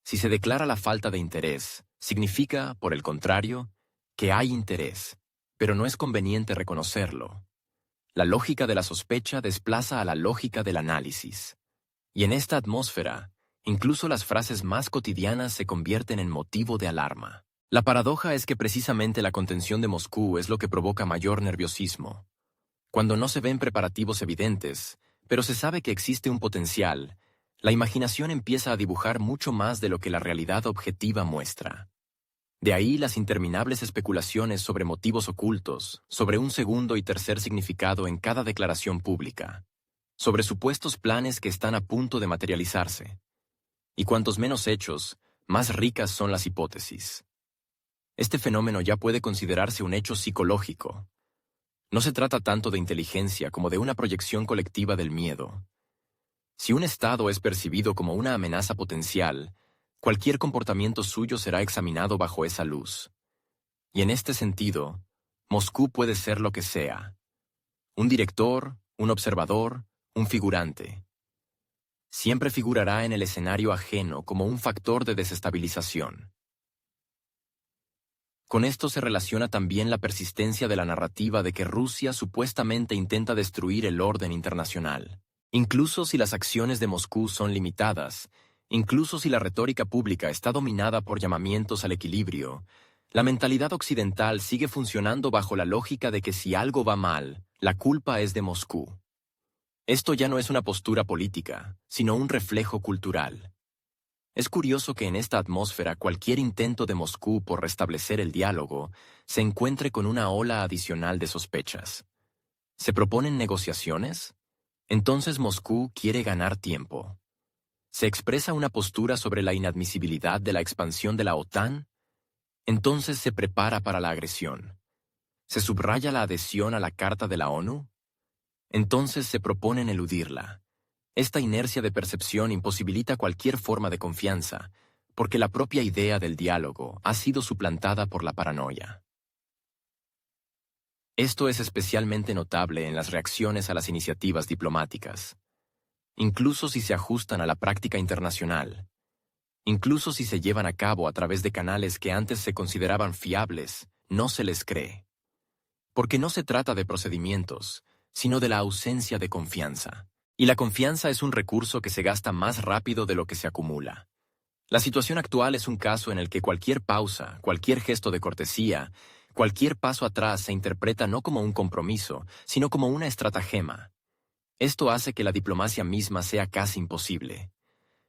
Si se declara la falta de interés, significa, por el contrario, que hay interés, pero no es conveniente reconocerlo. La lógica de la sospecha desplaza a la lógica del análisis. Y en esta atmósfera, incluso las frases más cotidianas se convierten en motivo de alarma. La paradoja es que precisamente la contención de Moscú es lo que provoca mayor nerviosismo. Cuando no se ven preparativos evidentes, pero se sabe que existe un potencial, la imaginación empieza a dibujar mucho más de lo que la realidad objetiva muestra. De ahí las interminables especulaciones sobre motivos ocultos, sobre un segundo y tercer significado en cada declaración pública, sobre supuestos planes que están a punto de materializarse. Y cuantos menos hechos, más ricas son las hipótesis. Este fenómeno ya puede considerarse un hecho psicológico. No se trata tanto de inteligencia como de una proyección colectiva del miedo. Si un Estado es percibido como una amenaza potencial, cualquier comportamiento suyo será examinado bajo esa luz. Y en este sentido, Moscú puede ser lo que sea. Un director, un observador, un figurante. Siempre figurará en el escenario ajeno como un factor de desestabilización. Con esto se relaciona también la persistencia de la narrativa de que Rusia supuestamente intenta destruir el orden internacional. Incluso si las acciones de Moscú son limitadas, incluso si la retórica pública está dominada por llamamientos al equilibrio, la mentalidad occidental sigue funcionando bajo la lógica de que si algo va mal, la culpa es de Moscú. Esto ya no es una postura política, sino un reflejo cultural. Es curioso que en esta atmósfera cualquier intento de Moscú por restablecer el diálogo se encuentre con una ola adicional de sospechas. ¿Se proponen negociaciones? Entonces Moscú quiere ganar tiempo. ¿Se expresa una postura sobre la inadmisibilidad de la expansión de la OTAN? Entonces se prepara para la agresión. ¿Se subraya la adhesión a la Carta de la ONU? Entonces se proponen eludirla. Esta inercia de percepción imposibilita cualquier forma de confianza, porque la propia idea del diálogo ha sido suplantada por la paranoia. Esto es especialmente notable en las reacciones a las iniciativas diplomáticas. Incluso si se ajustan a la práctica internacional, incluso si se llevan a cabo a través de canales que antes se consideraban fiables, no se les cree. Porque no se trata de procedimientos, sino de la ausencia de confianza. Y la confianza es un recurso que se gasta más rápido de lo que se acumula. La situación actual es un caso en el que cualquier pausa, cualquier gesto de cortesía, cualquier paso atrás se interpreta no como un compromiso, sino como una estratagema. Esto hace que la diplomacia misma sea casi imposible,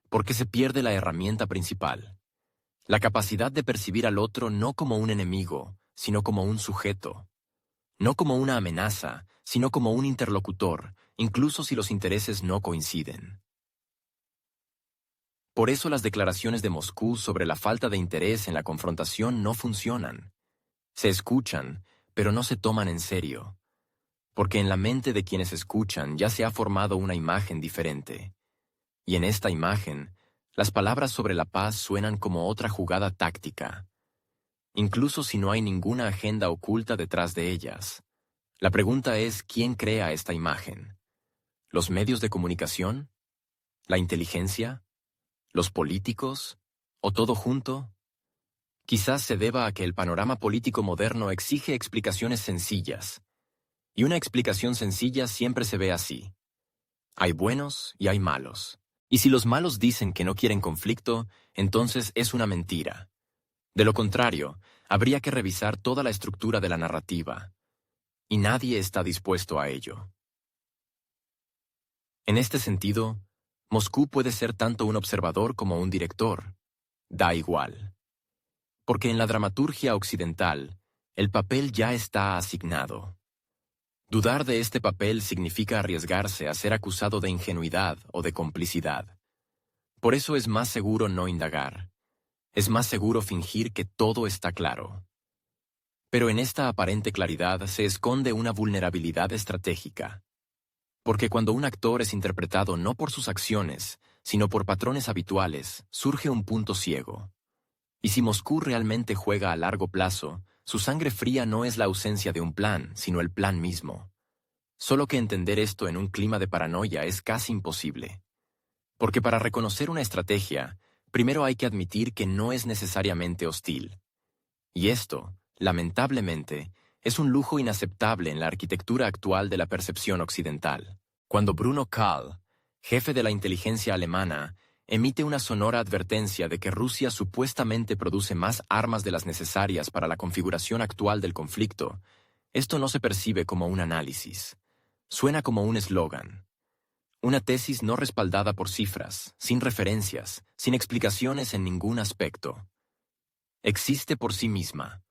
porque se pierde la herramienta principal, la capacidad de percibir al otro no como un enemigo, sino como un sujeto, no como una amenaza, sino como un interlocutor, incluso si los intereses no coinciden. Por eso las declaraciones de Moscú sobre la falta de interés en la confrontación no funcionan. Se escuchan, pero no se toman en serio, porque en la mente de quienes escuchan ya se ha formado una imagen diferente. Y en esta imagen, las palabras sobre la paz suenan como otra jugada táctica, incluso si no hay ninguna agenda oculta detrás de ellas. La pregunta es, ¿quién crea esta imagen? ¿Los medios de comunicación? ¿La inteligencia? ¿Los políticos? ¿O todo junto? Quizás se deba a que el panorama político moderno exige explicaciones sencillas. Y una explicación sencilla siempre se ve así. Hay buenos y hay malos. Y si los malos dicen que no quieren conflicto, entonces es una mentira. De lo contrario, habría que revisar toda la estructura de la narrativa. Y nadie está dispuesto a ello. En este sentido, Moscú puede ser tanto un observador como un director. Da igual. Porque en la dramaturgia occidental, el papel ya está asignado. Dudar de este papel significa arriesgarse a ser acusado de ingenuidad o de complicidad. Por eso es más seguro no indagar. Es más seguro fingir que todo está claro. Pero en esta aparente claridad se esconde una vulnerabilidad estratégica. Porque cuando un actor es interpretado no por sus acciones, sino por patrones habituales, surge un punto ciego. Y si Moscú realmente juega a largo plazo, su sangre fría no es la ausencia de un plan, sino el plan mismo. Solo que entender esto en un clima de paranoia es casi imposible. Porque para reconocer una estrategia, primero hay que admitir que no es necesariamente hostil. Y esto, lamentablemente, es un lujo inaceptable en la arquitectura actual de la percepción occidental. Cuando Bruno Kahl, jefe de la inteligencia alemana, emite una sonora advertencia de que Rusia supuestamente produce más armas de las necesarias para la configuración actual del conflicto, esto no se percibe como un análisis. Suena como un eslogan. Una tesis no respaldada por cifras, sin referencias, sin explicaciones en ningún aspecto. Existe por sí misma.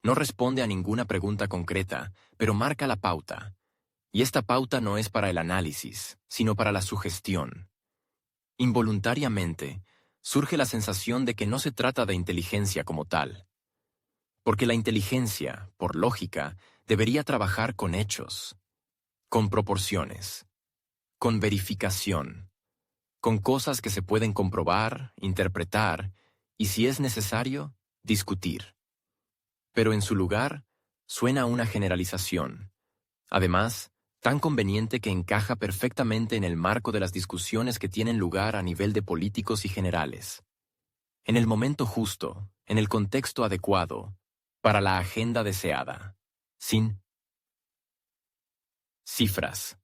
No responde a ninguna pregunta concreta, pero marca la pauta. Y esta pauta no es para el análisis, sino para la sugestión. Involuntariamente, surge la sensación de que no se trata de inteligencia como tal. Porque la inteligencia, por lógica, debería trabajar con hechos, con proporciones, con verificación, con cosas que se pueden comprobar, interpretar y, si es necesario, discutir. Pero en su lugar, suena una generalización. Además, tan conveniente que encaja perfectamente en el marco de las discusiones que tienen lugar a nivel de políticos y generales. En el momento justo, en el contexto adecuado, para la agenda deseada, sin cifras,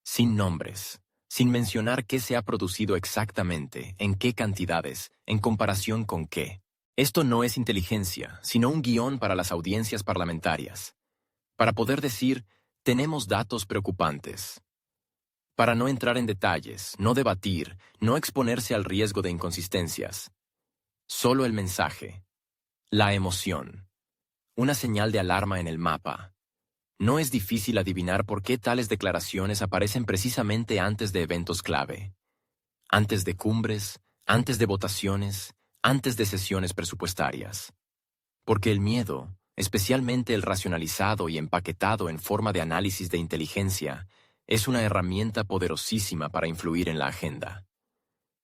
sin nombres, sin mencionar qué se ha producido exactamente, en qué cantidades, en comparación con qué. Esto no es inteligencia, sino un guión para las audiencias parlamentarias. Para poder decir, tenemos datos preocupantes. Para no entrar en detalles, no debatir, no exponerse al riesgo de inconsistencias. Solo el mensaje. La emoción. Una señal de alarma en el mapa. No es difícil adivinar por qué tales declaraciones aparecen precisamente antes de eventos clave. Antes de cumbres, antes de votaciones, antes de sesiones presupuestarias. Porque el miedo, especialmente el racionalizado y empaquetado en forma de análisis de inteligencia, es una herramienta poderosísima para influir en la agenda.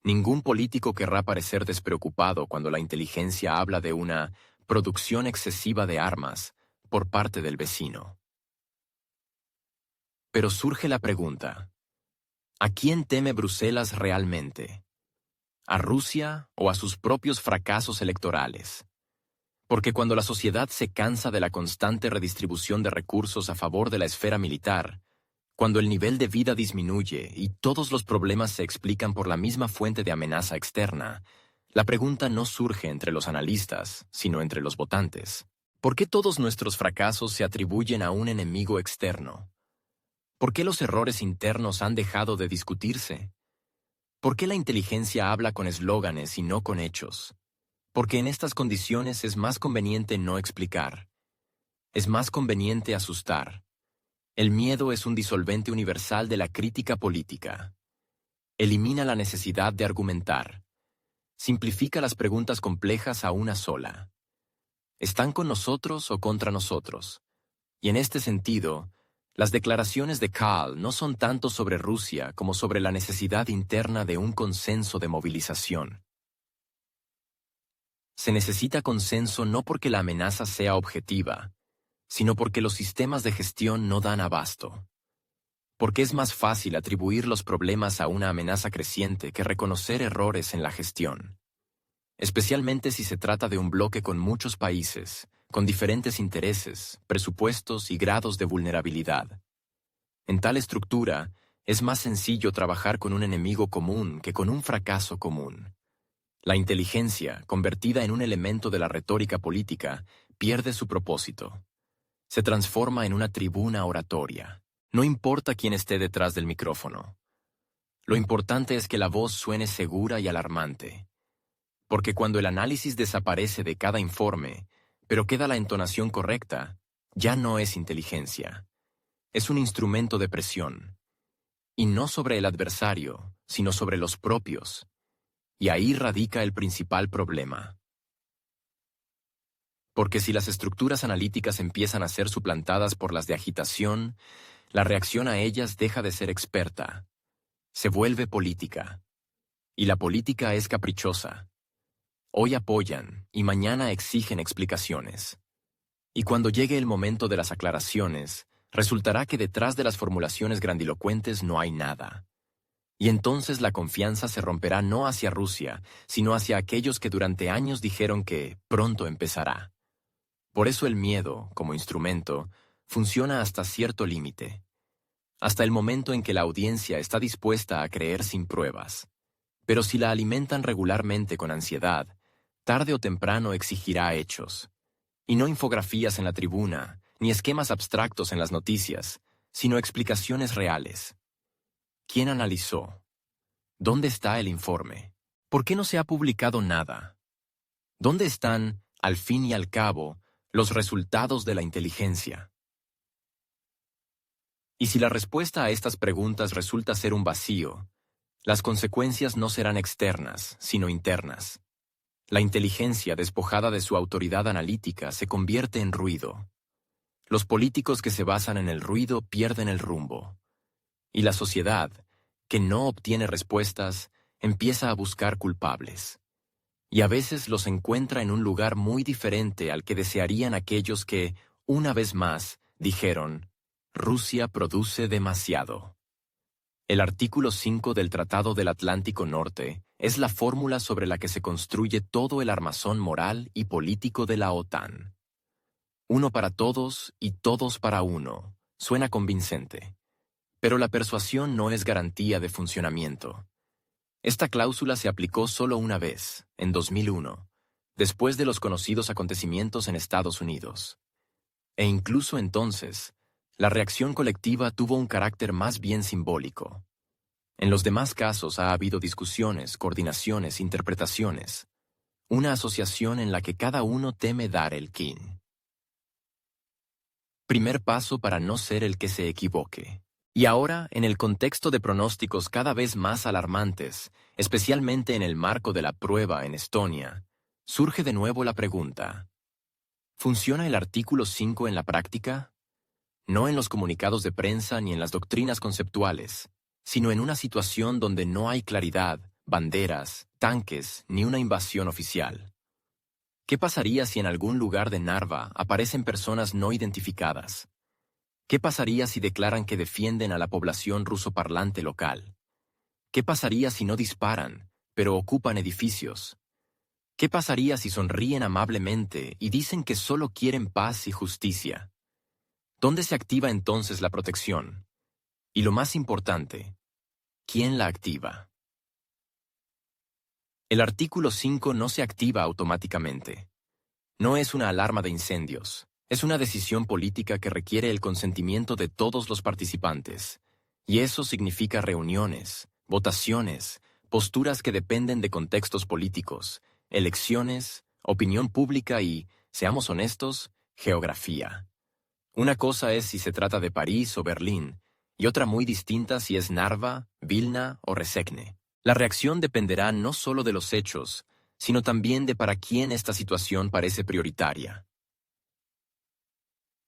Ningún político querrá parecer despreocupado cuando la inteligencia habla de una producción excesiva de armas por parte del vecino. Pero surge la pregunta, ¿a quién teme Bruselas realmente? ¿A Rusia o a sus propios fracasos electorales? Porque cuando la sociedad se cansa de la constante redistribución de recursos a favor de la esfera militar, cuando el nivel de vida disminuye y todos los problemas se explican por la misma fuente de amenaza externa, La pregunta no surge entre los analistas, sino entre los votantes. ¿Por qué todos nuestros fracasos se atribuyen a un enemigo externo? ¿Por qué los errores internos han dejado de discutirse? ¿Por qué la inteligencia habla con eslóganes y no con hechos? Porque en estas condiciones es más conveniente no explicar. Es más conveniente asustar. El miedo es un disolvente universal de la crítica política. Elimina la necesidad de argumentar. Simplifica las preguntas complejas a una sola. ¿Están con nosotros o contra nosotros? Y en este sentido, las declaraciones de Kahl no son tanto sobre Rusia como sobre la necesidad interna de un consenso de movilización. Se necesita consenso no porque la amenaza sea objetiva, sino porque los sistemas de gestión no dan abasto. Porque es más fácil atribuir los problemas a una amenaza creciente que reconocer errores en la gestión. Especialmente si se trata de un bloque con muchos países, con diferentes intereses, presupuestos y grados de vulnerabilidad. En tal estructura, es más sencillo trabajar con un enemigo común que con un fracaso común. La inteligencia, convertida en un elemento de la retórica política, pierde su propósito. Se transforma en una tribuna oratoria. No importa quién esté detrás del micrófono. Lo importante es que la voz suene segura y alarmante. Porque cuando el análisis desaparece de cada informe, pero queda la entonación correcta, ya no es inteligencia. Es un instrumento de presión. Y no sobre el adversario, sino sobre los propios. Y ahí radica el principal problema. Porque si las estructuras analíticas empiezan a ser suplantadas por las de agitación, la reacción a ellas deja de ser experta. Se vuelve política. Y la política es caprichosa. Hoy apoyan y mañana exigen explicaciones. Y cuando llegue el momento de las aclaraciones, resultará que detrás de las formulaciones grandilocuentes no hay nada. Y entonces la confianza se romperá no hacia Rusia, sino hacia aquellos que durante años dijeron que pronto empezará. Por eso el miedo, como instrumento, funciona hasta cierto límite. Hasta el momento en que la audiencia está dispuesta a creer sin pruebas. Pero si la alimentan regularmente con ansiedad, tarde o temprano exigirá hechos. Y no infografías en la tribuna, ni esquemas abstractos en las noticias, sino explicaciones reales. ¿Quién analizó? ¿Dónde está el informe? ¿Por qué no se ha publicado nada? ¿Dónde están, al fin y al cabo, los resultados de la inteligencia? Y si la respuesta a estas preguntas resulta ser un vacío, las consecuencias no serán externas, sino internas. La inteligencia despojada de su autoridad analítica se convierte en ruido. Los políticos que se basan en el ruido pierden el rumbo. Y la sociedad, que no obtiene respuestas, empieza a buscar culpables. Y a veces los encuentra en un lugar muy diferente al que desearían aquellos que, una vez más, dijeron, Rusia produce demasiado. El artículo 5 del Tratado del Atlántico Norte es la fórmula sobre la que se construye todo el armazón moral y político de la OTAN. Uno para todos y todos para uno. Suena convincente. Pero la persuasión no es garantía de funcionamiento. Esta cláusula se aplicó solo una vez, en 2001, después de los conocidos acontecimientos en Estados Unidos. E incluso entonces, la reacción colectiva tuvo un carácter más bien simbólico. En los demás casos ha habido discusiones, coordinaciones, interpretaciones. Una asociación en la que cada uno teme dar el quin. Primer paso para no ser el que se equivoque. Y ahora, en el contexto de pronósticos cada vez más alarmantes, especialmente en el marco de la prueba en Estonia, surge de nuevo la pregunta: ¿funciona el artículo 5 en la práctica? No en los comunicados de prensa ni en las doctrinas conceptuales, sino en una situación donde no hay claridad, banderas, tanques ni una invasión oficial. ¿Qué pasaría si en algún lugar de Narva aparecen personas no identificadas? ¿Qué pasaría si declaran que defienden a la población rusoparlante local? ¿Qué pasaría si no disparan, pero ocupan edificios? ¿Qué pasaría si sonríen amablemente y dicen que solo quieren paz y justicia? ¿Dónde se activa entonces la protección? Y lo más importante, ¿quién la activa? El artículo 5 no se activa automáticamente. No es una alarma de incendios. Es una decisión política que requiere el consentimiento de todos los participantes. Y eso significa reuniones, votaciones, posturas que dependen de contextos políticos, elecciones, opinión pública y, seamos honestos, geografía. Una cosa es si se trata de París o Berlín, y otra muy distinta si es Narva, Vilna o Resekne. La reacción dependerá no solo de los hechos, sino también de para quién esta situación parece prioritaria.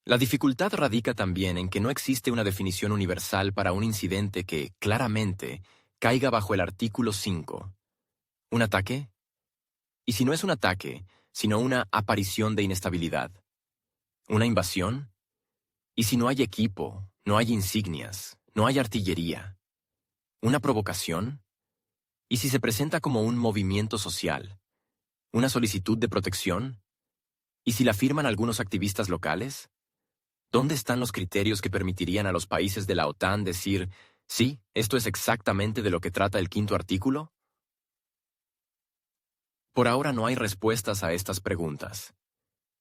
La dificultad radica también en que no existe una definición universal para un incidente que, claramente, caiga bajo el artículo 5. ¿Un ataque? ¿Y si no es un ataque, sino una aparición de inestabilidad? ¿Una invasión? ¿Y si no hay equipo, no hay insignias, no hay artillería? ¿Una provocación? ¿Y si se presenta como un movimiento social? ¿Una solicitud de protección? ¿Y si la firman algunos activistas locales? ¿Dónde están los criterios que permitirían a los países de la OTAN decir, sí, esto es exactamente de lo que trata el quinto artículo? Por ahora no hay respuestas a estas preguntas.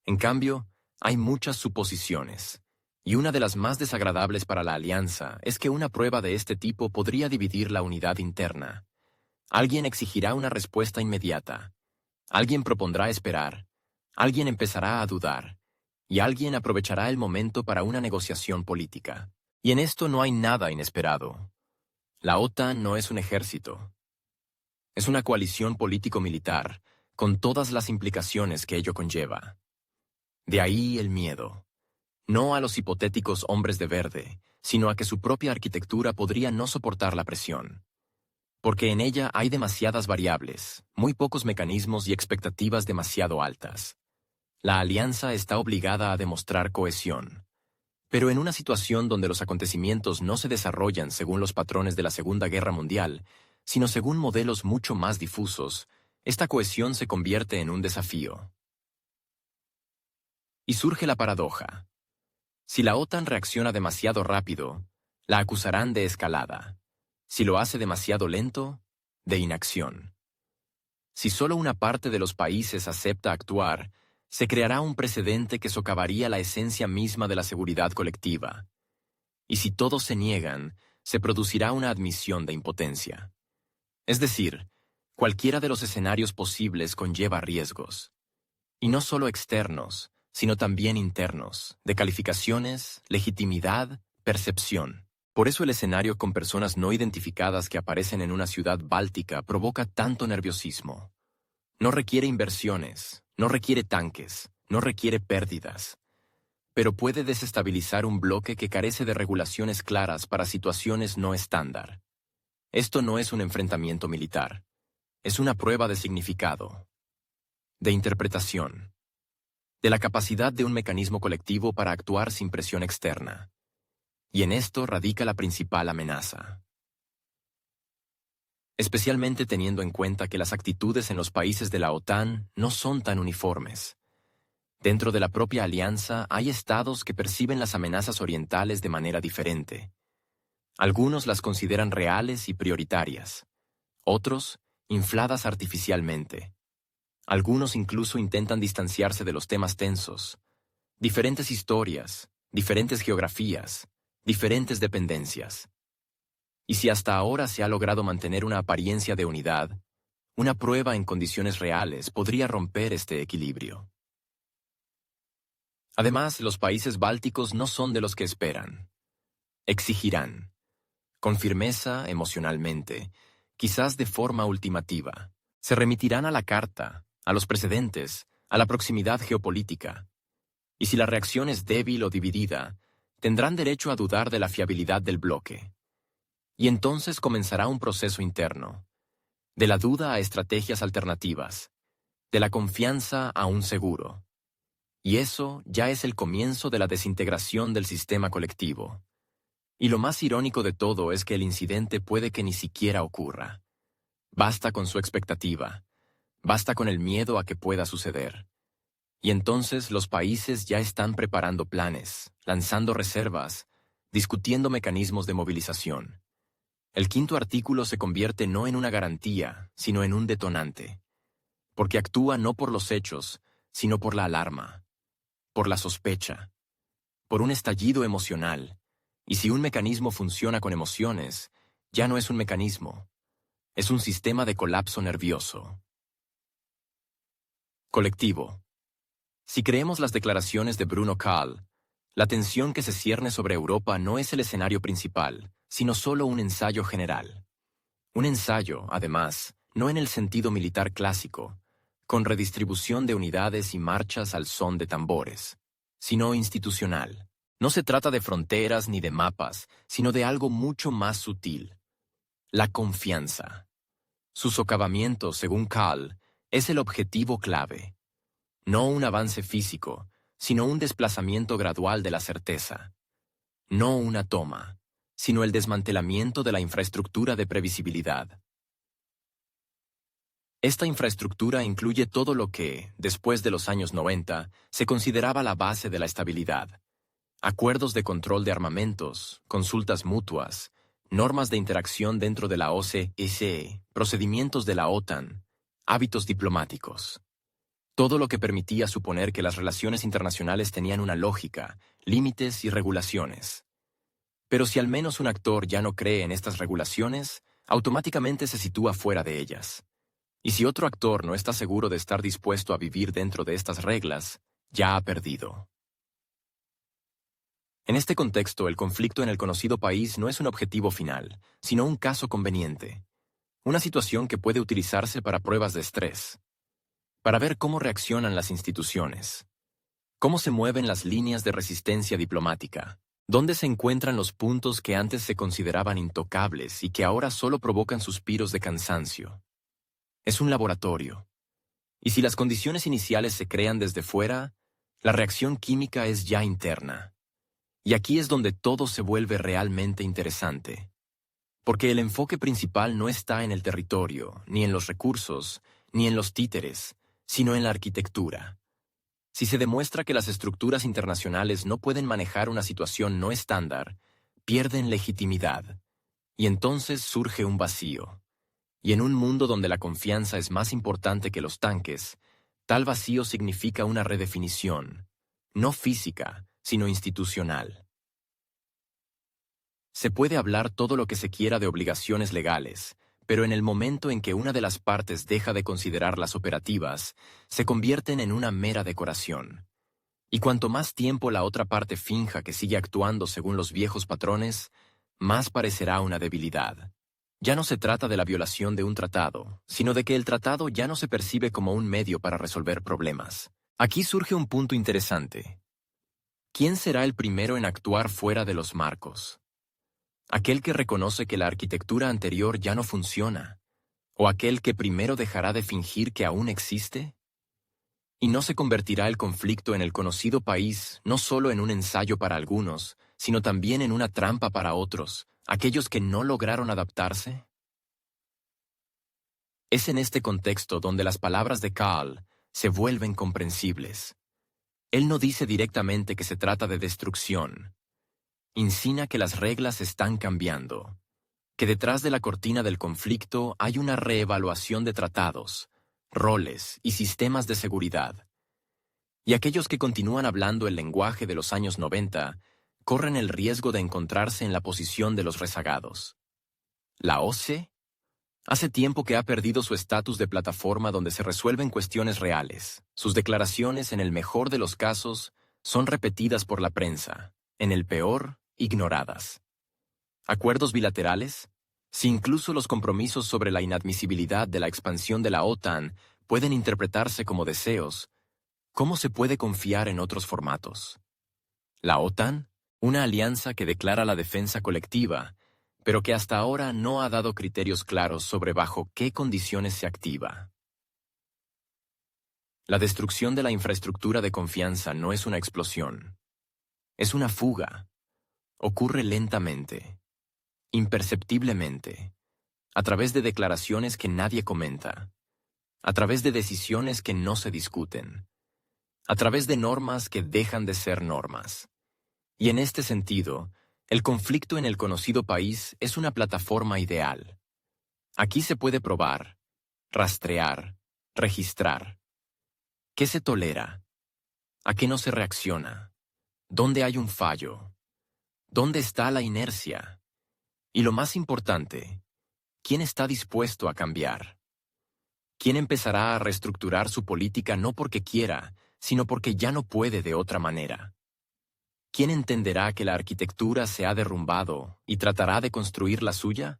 En cambio, hay muchas suposiciones. Y una de las más desagradables para la alianza es que una prueba de este tipo podría dividir la unidad interna. Alguien exigirá una respuesta inmediata. Alguien propondrá esperar. Alguien empezará a dudar. Y alguien aprovechará el momento para una negociación política. Y en esto no hay nada inesperado. La OTAN no es un ejército. Es una coalición político-militar, con todas las implicaciones que ello conlleva. De ahí el miedo. No a los hipotéticos hombres de verde, sino a que su propia arquitectura podría no soportar la presión. Porque en ella hay demasiadas variables, muy pocos mecanismos y expectativas demasiado altas. La alianza está obligada a demostrar cohesión. Pero en una situación donde los acontecimientos no se desarrollan según los patrones de la Segunda Guerra Mundial, sino según modelos mucho más difusos, esta cohesión se convierte en un desafío. Y surge la paradoja. Si la OTAN reacciona demasiado rápido, la acusarán de escalada. Si lo hace demasiado lento, de inacción. Si solo una parte de los países acepta actuar, se creará un precedente que socavaría la esencia misma de la seguridad colectiva. Y si todos se niegan, se producirá una admisión de impotencia. Es decir, cualquiera de los escenarios posibles conlleva riesgos. Y no solo externos, sino también internos, de calificaciones, legitimidad, percepción. Por eso el escenario con personas no identificadas que aparecen en una ciudad báltica provoca tanto nerviosismo. No requiere inversiones, no requiere tanques, no requiere pérdidas, pero puede desestabilizar un bloque que carece de regulaciones claras para situaciones no estándar. Esto no es un enfrentamiento militar, es una prueba de significado, de interpretación, de la capacidad de un mecanismo colectivo para actuar sin presión externa. Y en esto radica la principal amenaza. Especialmente teniendo en cuenta que las actitudes en los países de la OTAN no son tan uniformes. Dentro de la propia alianza hay estados que perciben las amenazas orientales de manera diferente. Algunos las consideran reales y prioritarias. Otros, infladas artificialmente. Algunos incluso intentan distanciarse de los temas tensos. Diferentes historias, diferentes geografías, diferentes dependencias. Y si hasta ahora se ha logrado mantener una apariencia de unidad, una prueba en condiciones reales podría romper este equilibrio. Además, los países bálticos no son de los que esperan. Exigirán, con firmeza emocionalmente, quizás de forma ultimativa. Se remitirán a la Carta, a los precedentes, a la proximidad geopolítica. Y si la reacción es débil o dividida, tendrán derecho a dudar de la fiabilidad del bloque. Y entonces comenzará un proceso interno, de la duda a estrategias alternativas, de la confianza a un seguro. Y eso ya es el comienzo de la desintegración del sistema colectivo. Y lo más irónico de todo es que el incidente puede que ni siquiera ocurra. Basta con su expectativa, basta con el miedo a que pueda suceder. Y entonces los países ya están preparando planes, lanzando reservas, discutiendo mecanismos de movilización. El quinto artículo se convierte no en una garantía, sino en un detonante, porque actúa no por los hechos, sino por la alarma, por la sospecha, por un estallido emocional. Y si un mecanismo funciona con emociones, ya no es un mecanismo, es un sistema de colapso nervioso. Colectivo. Si creemos las declaraciones de Bruno Kahl, la tensión que se cierne sobre Europa no es el escenario principal, sino solo un ensayo general. Un ensayo, además, no en el sentido militar clásico, con redistribución de unidades y marchas al son de tambores, sino institucional. No se trata de fronteras ni de mapas, sino de algo mucho más sutil. La confianza. Su socavamiento, según Kahl, es el objetivo clave. No un avance físico, sino un desplazamiento gradual de la certeza. No una toma, sino el desmantelamiento de la infraestructura de previsibilidad. Esta infraestructura incluye todo lo que, después de los años 90, se consideraba la base de la estabilidad. Acuerdos de control de armamentos, consultas mutuas, normas de interacción dentro de la OSCE, procedimientos de la OTAN, hábitos diplomáticos. Todo lo que permitía suponer que las relaciones internacionales tenían una lógica, límites y regulaciones. Pero si al menos un actor ya no cree en estas regulaciones, automáticamente se sitúa fuera de ellas. Y si otro actor no está seguro de estar dispuesto a vivir dentro de estas reglas, ya ha perdido. En este contexto, el conflicto en el conocido país no es un objetivo final, sino un caso conveniente. Una situación que puede utilizarse para pruebas de estrés, para ver cómo reaccionan las instituciones, cómo se mueven las líneas de resistencia diplomática, dónde se encuentran los puntos que antes se consideraban intocables y que ahora solo provocan suspiros de cansancio. Es un laboratorio. Y si las condiciones iniciales se crean desde fuera, la reacción química es ya interna. Y aquí es donde todo se vuelve realmente interesante. Porque el enfoque principal no está en el territorio, ni en los recursos, ni en los títeres, sino en la arquitectura. Si se demuestra que las estructuras internacionales no pueden manejar una situación no estándar, pierden legitimidad. Y entonces surge un vacío. Y en un mundo donde la confianza es más importante que los tanques, tal vacío significa una redefinición, no física, sino institucional. Se puede hablar todo lo que se quiera de obligaciones legales, pero en el momento en que una de las partes deja de considerarlas operativas, se convierten en una mera decoración. Y cuanto más tiempo la otra parte finja que sigue actuando según los viejos patrones, más parecerá una debilidad. Ya no se trata de la violación de un tratado, sino de que el tratado ya no se percibe como un medio para resolver problemas. Aquí surge un punto interesante. ¿Quién será el primero en actuar fuera de los marcos? ¿Aquel que reconoce que la arquitectura anterior ya no funciona? ¿O aquel que primero dejará de fingir que aún existe? ¿Y no se convertirá el conflicto en el conocido país no solo en un ensayo para algunos, sino también en una trampa para otros, aquellos que no lograron adaptarse? Es en este contexto donde las palabras de Kahl se vuelven comprensibles. Él no dice directamente que se trata de destrucción. Insinúa que las reglas están cambiando, que detrás de la cortina del conflicto hay una reevaluación de tratados, roles y sistemas de seguridad. Y aquellos que continúan hablando el lenguaje de los años 90 corren el riesgo de encontrarse en la posición de los rezagados. ¿La OSCE? Hace tiempo que ha perdido su estatus de plataforma donde se resuelven cuestiones reales. Sus declaraciones, en el mejor de los casos, son repetidas por la prensa, en el peor, ignoradas. ¿Acuerdos bilaterales? Si incluso los compromisos sobre la inadmisibilidad de la expansión de la OTAN pueden interpretarse como deseos, ¿cómo se puede confiar en otros formatos? ¿La OTAN? Una alianza que declara la defensa colectiva, pero que hasta ahora no ha dado criterios claros sobre bajo qué condiciones se activa. La destrucción de la infraestructura de confianza no es una explosión. Es una fuga. Ocurre lentamente, imperceptiblemente, a través de declaraciones que nadie comenta, a través de decisiones que no se discuten, a través de normas que dejan de ser normas. Y en este sentido, El conflicto en el conocido país es una plataforma ideal. Aquí se puede probar, rastrear, registrar. ¿Qué se tolera? ¿A qué no se reacciona? ¿Dónde hay un fallo? ¿Dónde está la inercia? Y lo más importante, ¿quién está dispuesto a cambiar? ¿Quién empezará a reestructurar su política no porque quiera, sino porque ya no puede de otra manera? ¿Quién entenderá que la arquitectura se ha derrumbado y tratará de construir la suya?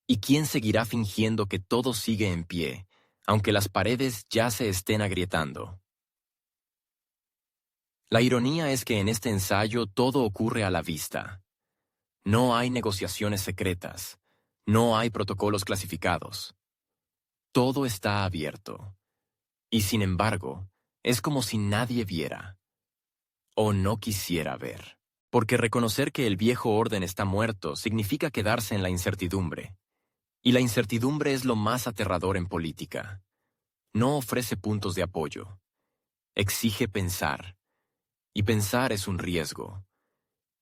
¿Y quién seguirá fingiendo que todo sigue en pie, aunque las paredes ya se estén agrietando? La ironía es que en este ensayo todo ocurre a la vista. No hay negociaciones secretas, no hay protocolos clasificados. Todo está abierto. Y sin embargo, es como si nadie viera, o no quisiera ver. Porque reconocer que el viejo orden está muerto significa quedarse en la incertidumbre. Y la incertidumbre es lo más aterrador en política. No ofrece puntos de apoyo. Exige pensar. Y pensar es un riesgo.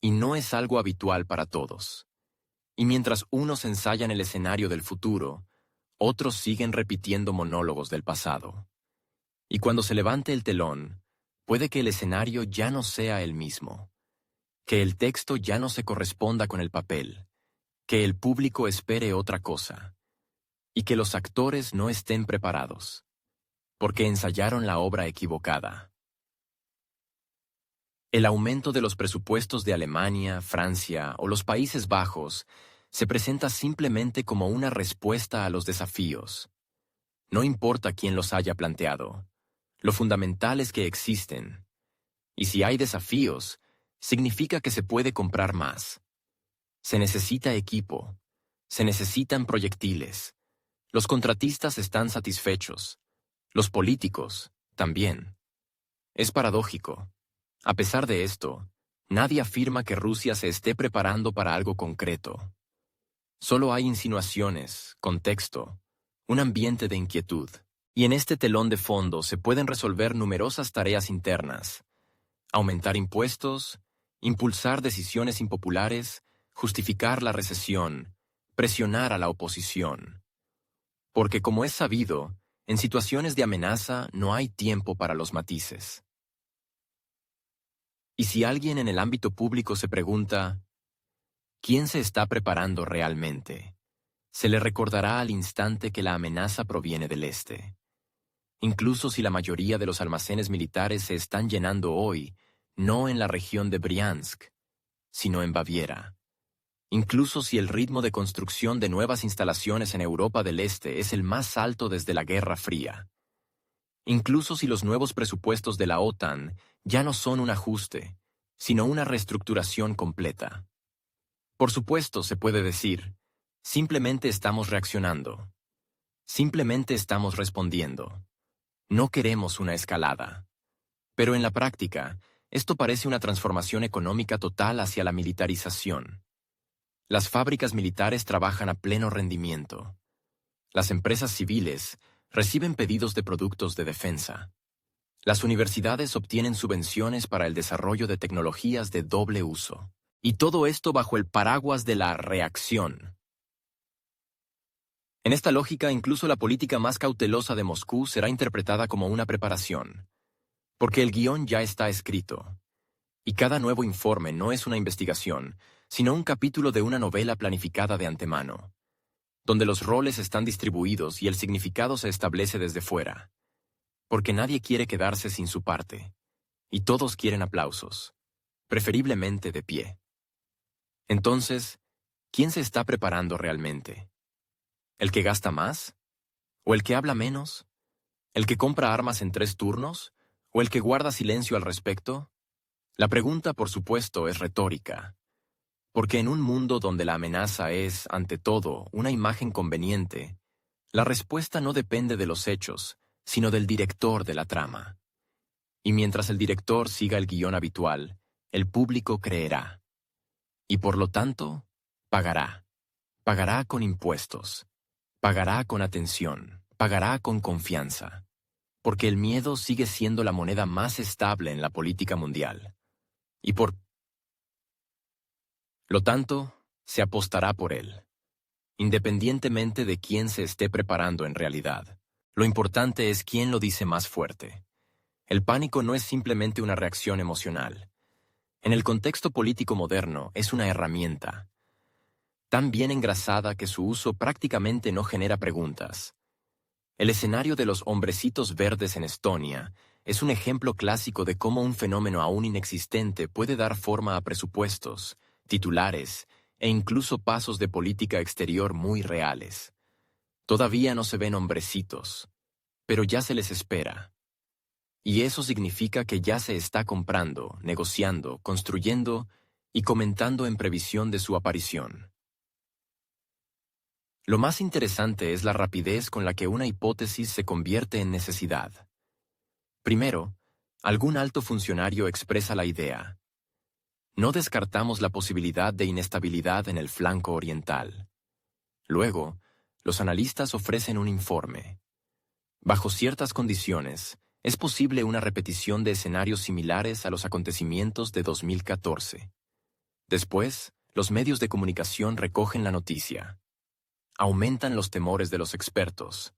Y no es algo habitual para todos. Y mientras unos ensayan el escenario del futuro, otros siguen repitiendo monólogos del pasado. Y cuando se levante el telón, puede que el escenario ya no sea el mismo, que el texto ya no se corresponda con el papel, que el público espere otra cosa, y que los actores no estén preparados, porque ensayaron la obra equivocada. El aumento de los presupuestos de Alemania, Francia o los Países Bajos se presenta simplemente como una respuesta a los desafíos. No importa quién los haya planteado. Lo fundamental es que existen. Y si hay desafíos, significa que se puede comprar más. Se necesita equipo. Se necesitan proyectiles. Los contratistas están satisfechos. Los políticos, también. Es paradójico. A pesar de esto, nadie afirma que Rusia se esté preparando para algo concreto. Solo hay insinuaciones, contexto, un ambiente de inquietud. Y en este telón de fondo se pueden resolver numerosas tareas internas. Aumentar impuestos, impulsar decisiones impopulares, justificar la recesión, presionar a la oposición. Porque como es sabido, en situaciones de amenaza no hay tiempo para los matices. Y si alguien en el ámbito público se pregunta, ¿quién se está preparando realmente? Se le recordará al instante que la amenaza proviene del este. Incluso si la mayoría de los almacenes militares se están llenando hoy, no en la región de Briansk, sino en Baviera. Incluso si el ritmo de construcción de nuevas instalaciones en Europa del Este es el más alto desde la Guerra Fría. Incluso si los nuevos presupuestos de la OTAN ya no son un ajuste, sino una reestructuración completa. Por supuesto, se puede decir, simplemente estamos reaccionando. Simplemente estamos respondiendo. No queremos una escalada. Pero en la práctica, esto parece una transformación económica total hacia la militarización. Las fábricas militares trabajan a pleno rendimiento. Las empresas civiles reciben pedidos de productos de defensa. Las universidades obtienen subvenciones para el desarrollo de tecnologías de doble uso. Y todo esto bajo el paraguas de la reacción. En esta lógica, incluso la política más cautelosa de Moscú será interpretada como una preparación. Porque el guión ya está escrito. Y cada nuevo informe no es una investigación, sino un capítulo de una novela planificada de antemano, donde los roles están distribuidos y el significado se establece desde fuera. Porque nadie quiere quedarse sin su parte, y todos quieren aplausos, preferiblemente de pie. Entonces, ¿quién se está preparando realmente? ¿El que gasta más? ¿O el que habla menos? ¿El que compra armas en 3 turnos? ¿O el que guarda silencio al respecto? La pregunta, por supuesto, es retórica. Porque en un mundo donde la amenaza es, ante todo, una imagen conveniente, la respuesta no depende de los hechos, sino del director de la trama. Y mientras el director siga el guión habitual, el público creerá. Y por lo tanto, pagará. Pagará con impuestos. Pagará con atención. Pagará con confianza. Porque el miedo sigue siendo la moneda más estable en la política mundial. Y por Lo tanto, se apostará por él, independientemente de quién se esté preparando en realidad. Lo importante es quién lo dice más fuerte. El pánico no es simplemente una reacción emocional. En el contexto político moderno es una herramienta, tan bien engrasada que su uso prácticamente no genera preguntas. El escenario de los hombrecitos verdes en Estonia es un ejemplo clásico de cómo un fenómeno aún inexistente puede dar forma a presupuestos, titulares e incluso pasos de política exterior muy reales. Todavía no se ven hombrecitos, pero ya se les espera. Y eso significa que ya se está comprando, negociando, construyendo y comentando en previsión de su aparición. Lo más interesante es la rapidez con la que una hipótesis se convierte en necesidad. Primero, algún alto funcionario expresa la idea. No descartamos la posibilidad de inestabilidad en el flanco oriental. Luego, los analistas ofrecen un informe. Bajo ciertas condiciones, es posible una repetición de escenarios similares a los acontecimientos de 2014. Después, los medios de comunicación recogen la noticia. Aumentan los temores de los expertos.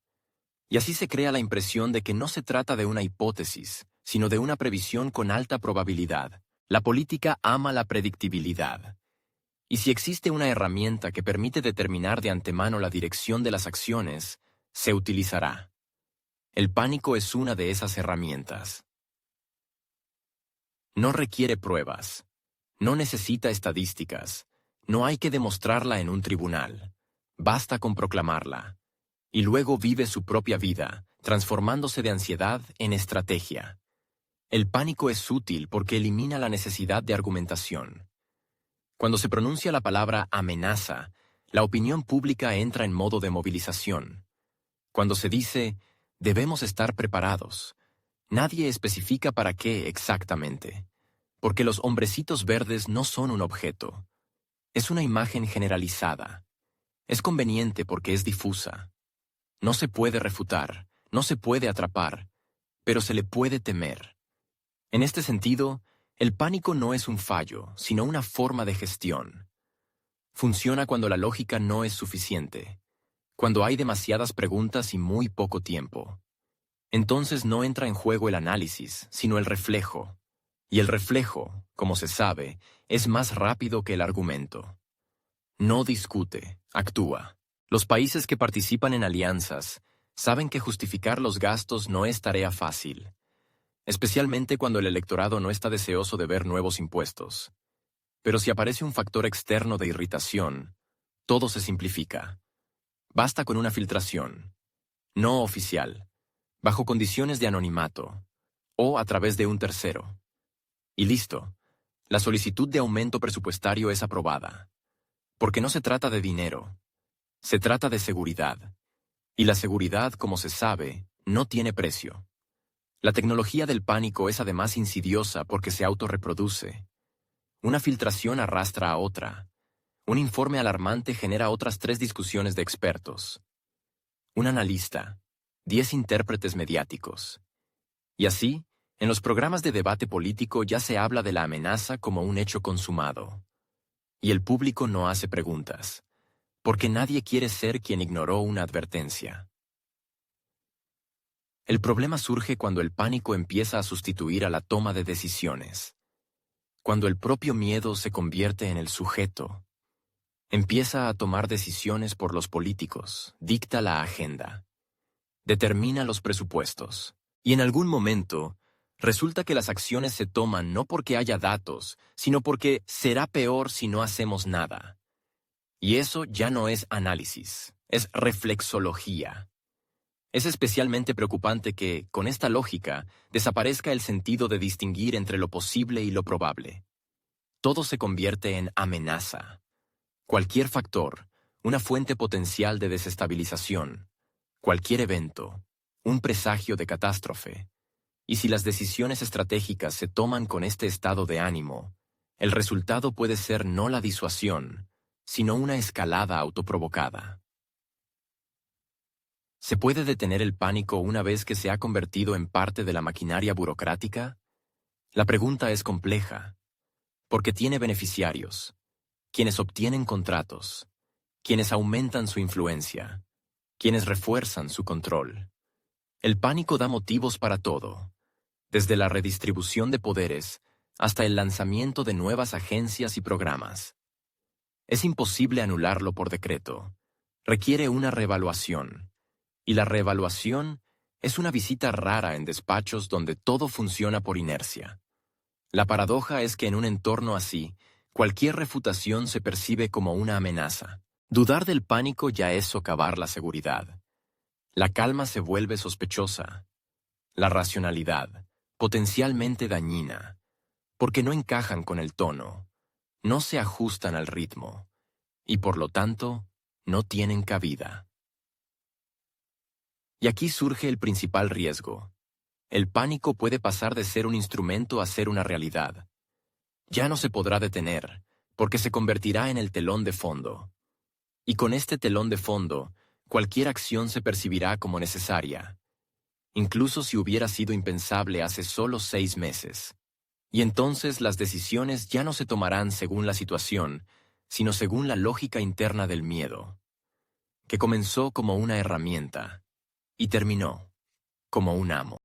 Y así se crea la impresión de que no se trata de una hipótesis, sino de una previsión con alta probabilidad. La política ama la predictibilidad. Y si existe una herramienta que permite determinar de antemano la dirección de las acciones, se utilizará. El pánico es una de esas herramientas. No requiere pruebas. No necesita estadísticas. No hay que demostrarla en un tribunal. Basta con proclamarla. Y luego vive su propia vida, transformándose de ansiedad en estrategia. El pánico es útil porque elimina la necesidad de argumentación. Cuando se pronuncia la palabra amenaza, la opinión pública entra en modo de movilización. Cuando se dice, debemos estar preparados, nadie especifica para qué exactamente, porque los hombrecitos verdes no son un objeto. Es una imagen generalizada. Es conveniente porque es difusa. No se puede refutar, no se puede atrapar, pero se le puede temer. En este sentido, el pánico no es un fallo, sino una forma de gestión. Funciona cuando la lógica no es suficiente, cuando hay demasiadas preguntas y muy poco tiempo. Entonces no entra en juego el análisis, sino el reflejo. Y el reflejo, como se sabe, es más rápido que el argumento. No discute, actúa. Los países que participan en alianzas saben que justificar los gastos no es tarea fácil, especialmente cuando el electorado no está deseoso de ver nuevos impuestos. Pero si aparece un factor externo de irritación, todo se simplifica. Basta con una filtración, no oficial, bajo condiciones de anonimato, o a través de un tercero. Y listo, la solicitud de aumento presupuestario es aprobada. Porque no se trata de dinero, se trata de seguridad. Y la seguridad, como se sabe, no tiene precio. La tecnología del pánico es además insidiosa porque se autorreproduce. Una filtración arrastra a otra. Un informe alarmante genera otras 3 discusiones de expertos. Un analista, 10 intérpretes mediáticos. Y así, en los programas de debate político ya se habla de la amenaza como un hecho consumado. Y el público no hace preguntas, porque nadie quiere ser quien ignoró una advertencia. El problema surge cuando el pánico empieza a sustituir a la toma de decisiones. Cuando el propio miedo se convierte en el sujeto. Empieza a tomar decisiones por los políticos, dicta la agenda, determina los presupuestos. Y en algún momento, resulta que las acciones se toman no porque haya datos, sino porque será peor si no hacemos nada. Y eso ya no es análisis, es reflexología. Es especialmente preocupante que, con esta lógica, desaparezca el sentido de distinguir entre lo posible y lo probable. Todo se convierte en amenaza. Cualquier factor, una fuente potencial de desestabilización. Cualquier evento, un presagio de catástrofe. Y si las decisiones estratégicas se toman con este estado de ánimo, el resultado puede ser no la disuasión, sino una escalada autoprovocada. ¿Se puede detener el pánico una vez que se ha convertido en parte de la maquinaria burocrática? La pregunta es compleja, porque tiene beneficiarios, quienes obtienen contratos, quienes aumentan su influencia, quienes refuerzan su control. El pánico da motivos para todo, desde la redistribución de poderes hasta el lanzamiento de nuevas agencias y programas. Es imposible anularlo por decreto. Requiere una reevaluación. Y la reevaluación es una visita rara en despachos donde todo funciona por inercia. La paradoja es que en un entorno así, cualquier refutación se percibe como una amenaza. Dudar del pánico ya es socavar la seguridad. La calma se vuelve sospechosa. La racionalidad, potencialmente dañina, porque no encajan con el tono, no se ajustan al ritmo, y por lo tanto, no tienen cabida. Y aquí surge el principal riesgo. El pánico puede pasar de ser un instrumento a ser una realidad. Ya no se podrá detener, porque se convertirá en el telón de fondo. Y con este telón de fondo, cualquier acción se percibirá como necesaria, incluso si hubiera sido impensable hace solo 6 meses. Y entonces las decisiones ya no se tomarán según la situación, sino según la lógica interna del miedo, que comenzó como una herramienta y terminó como un amo.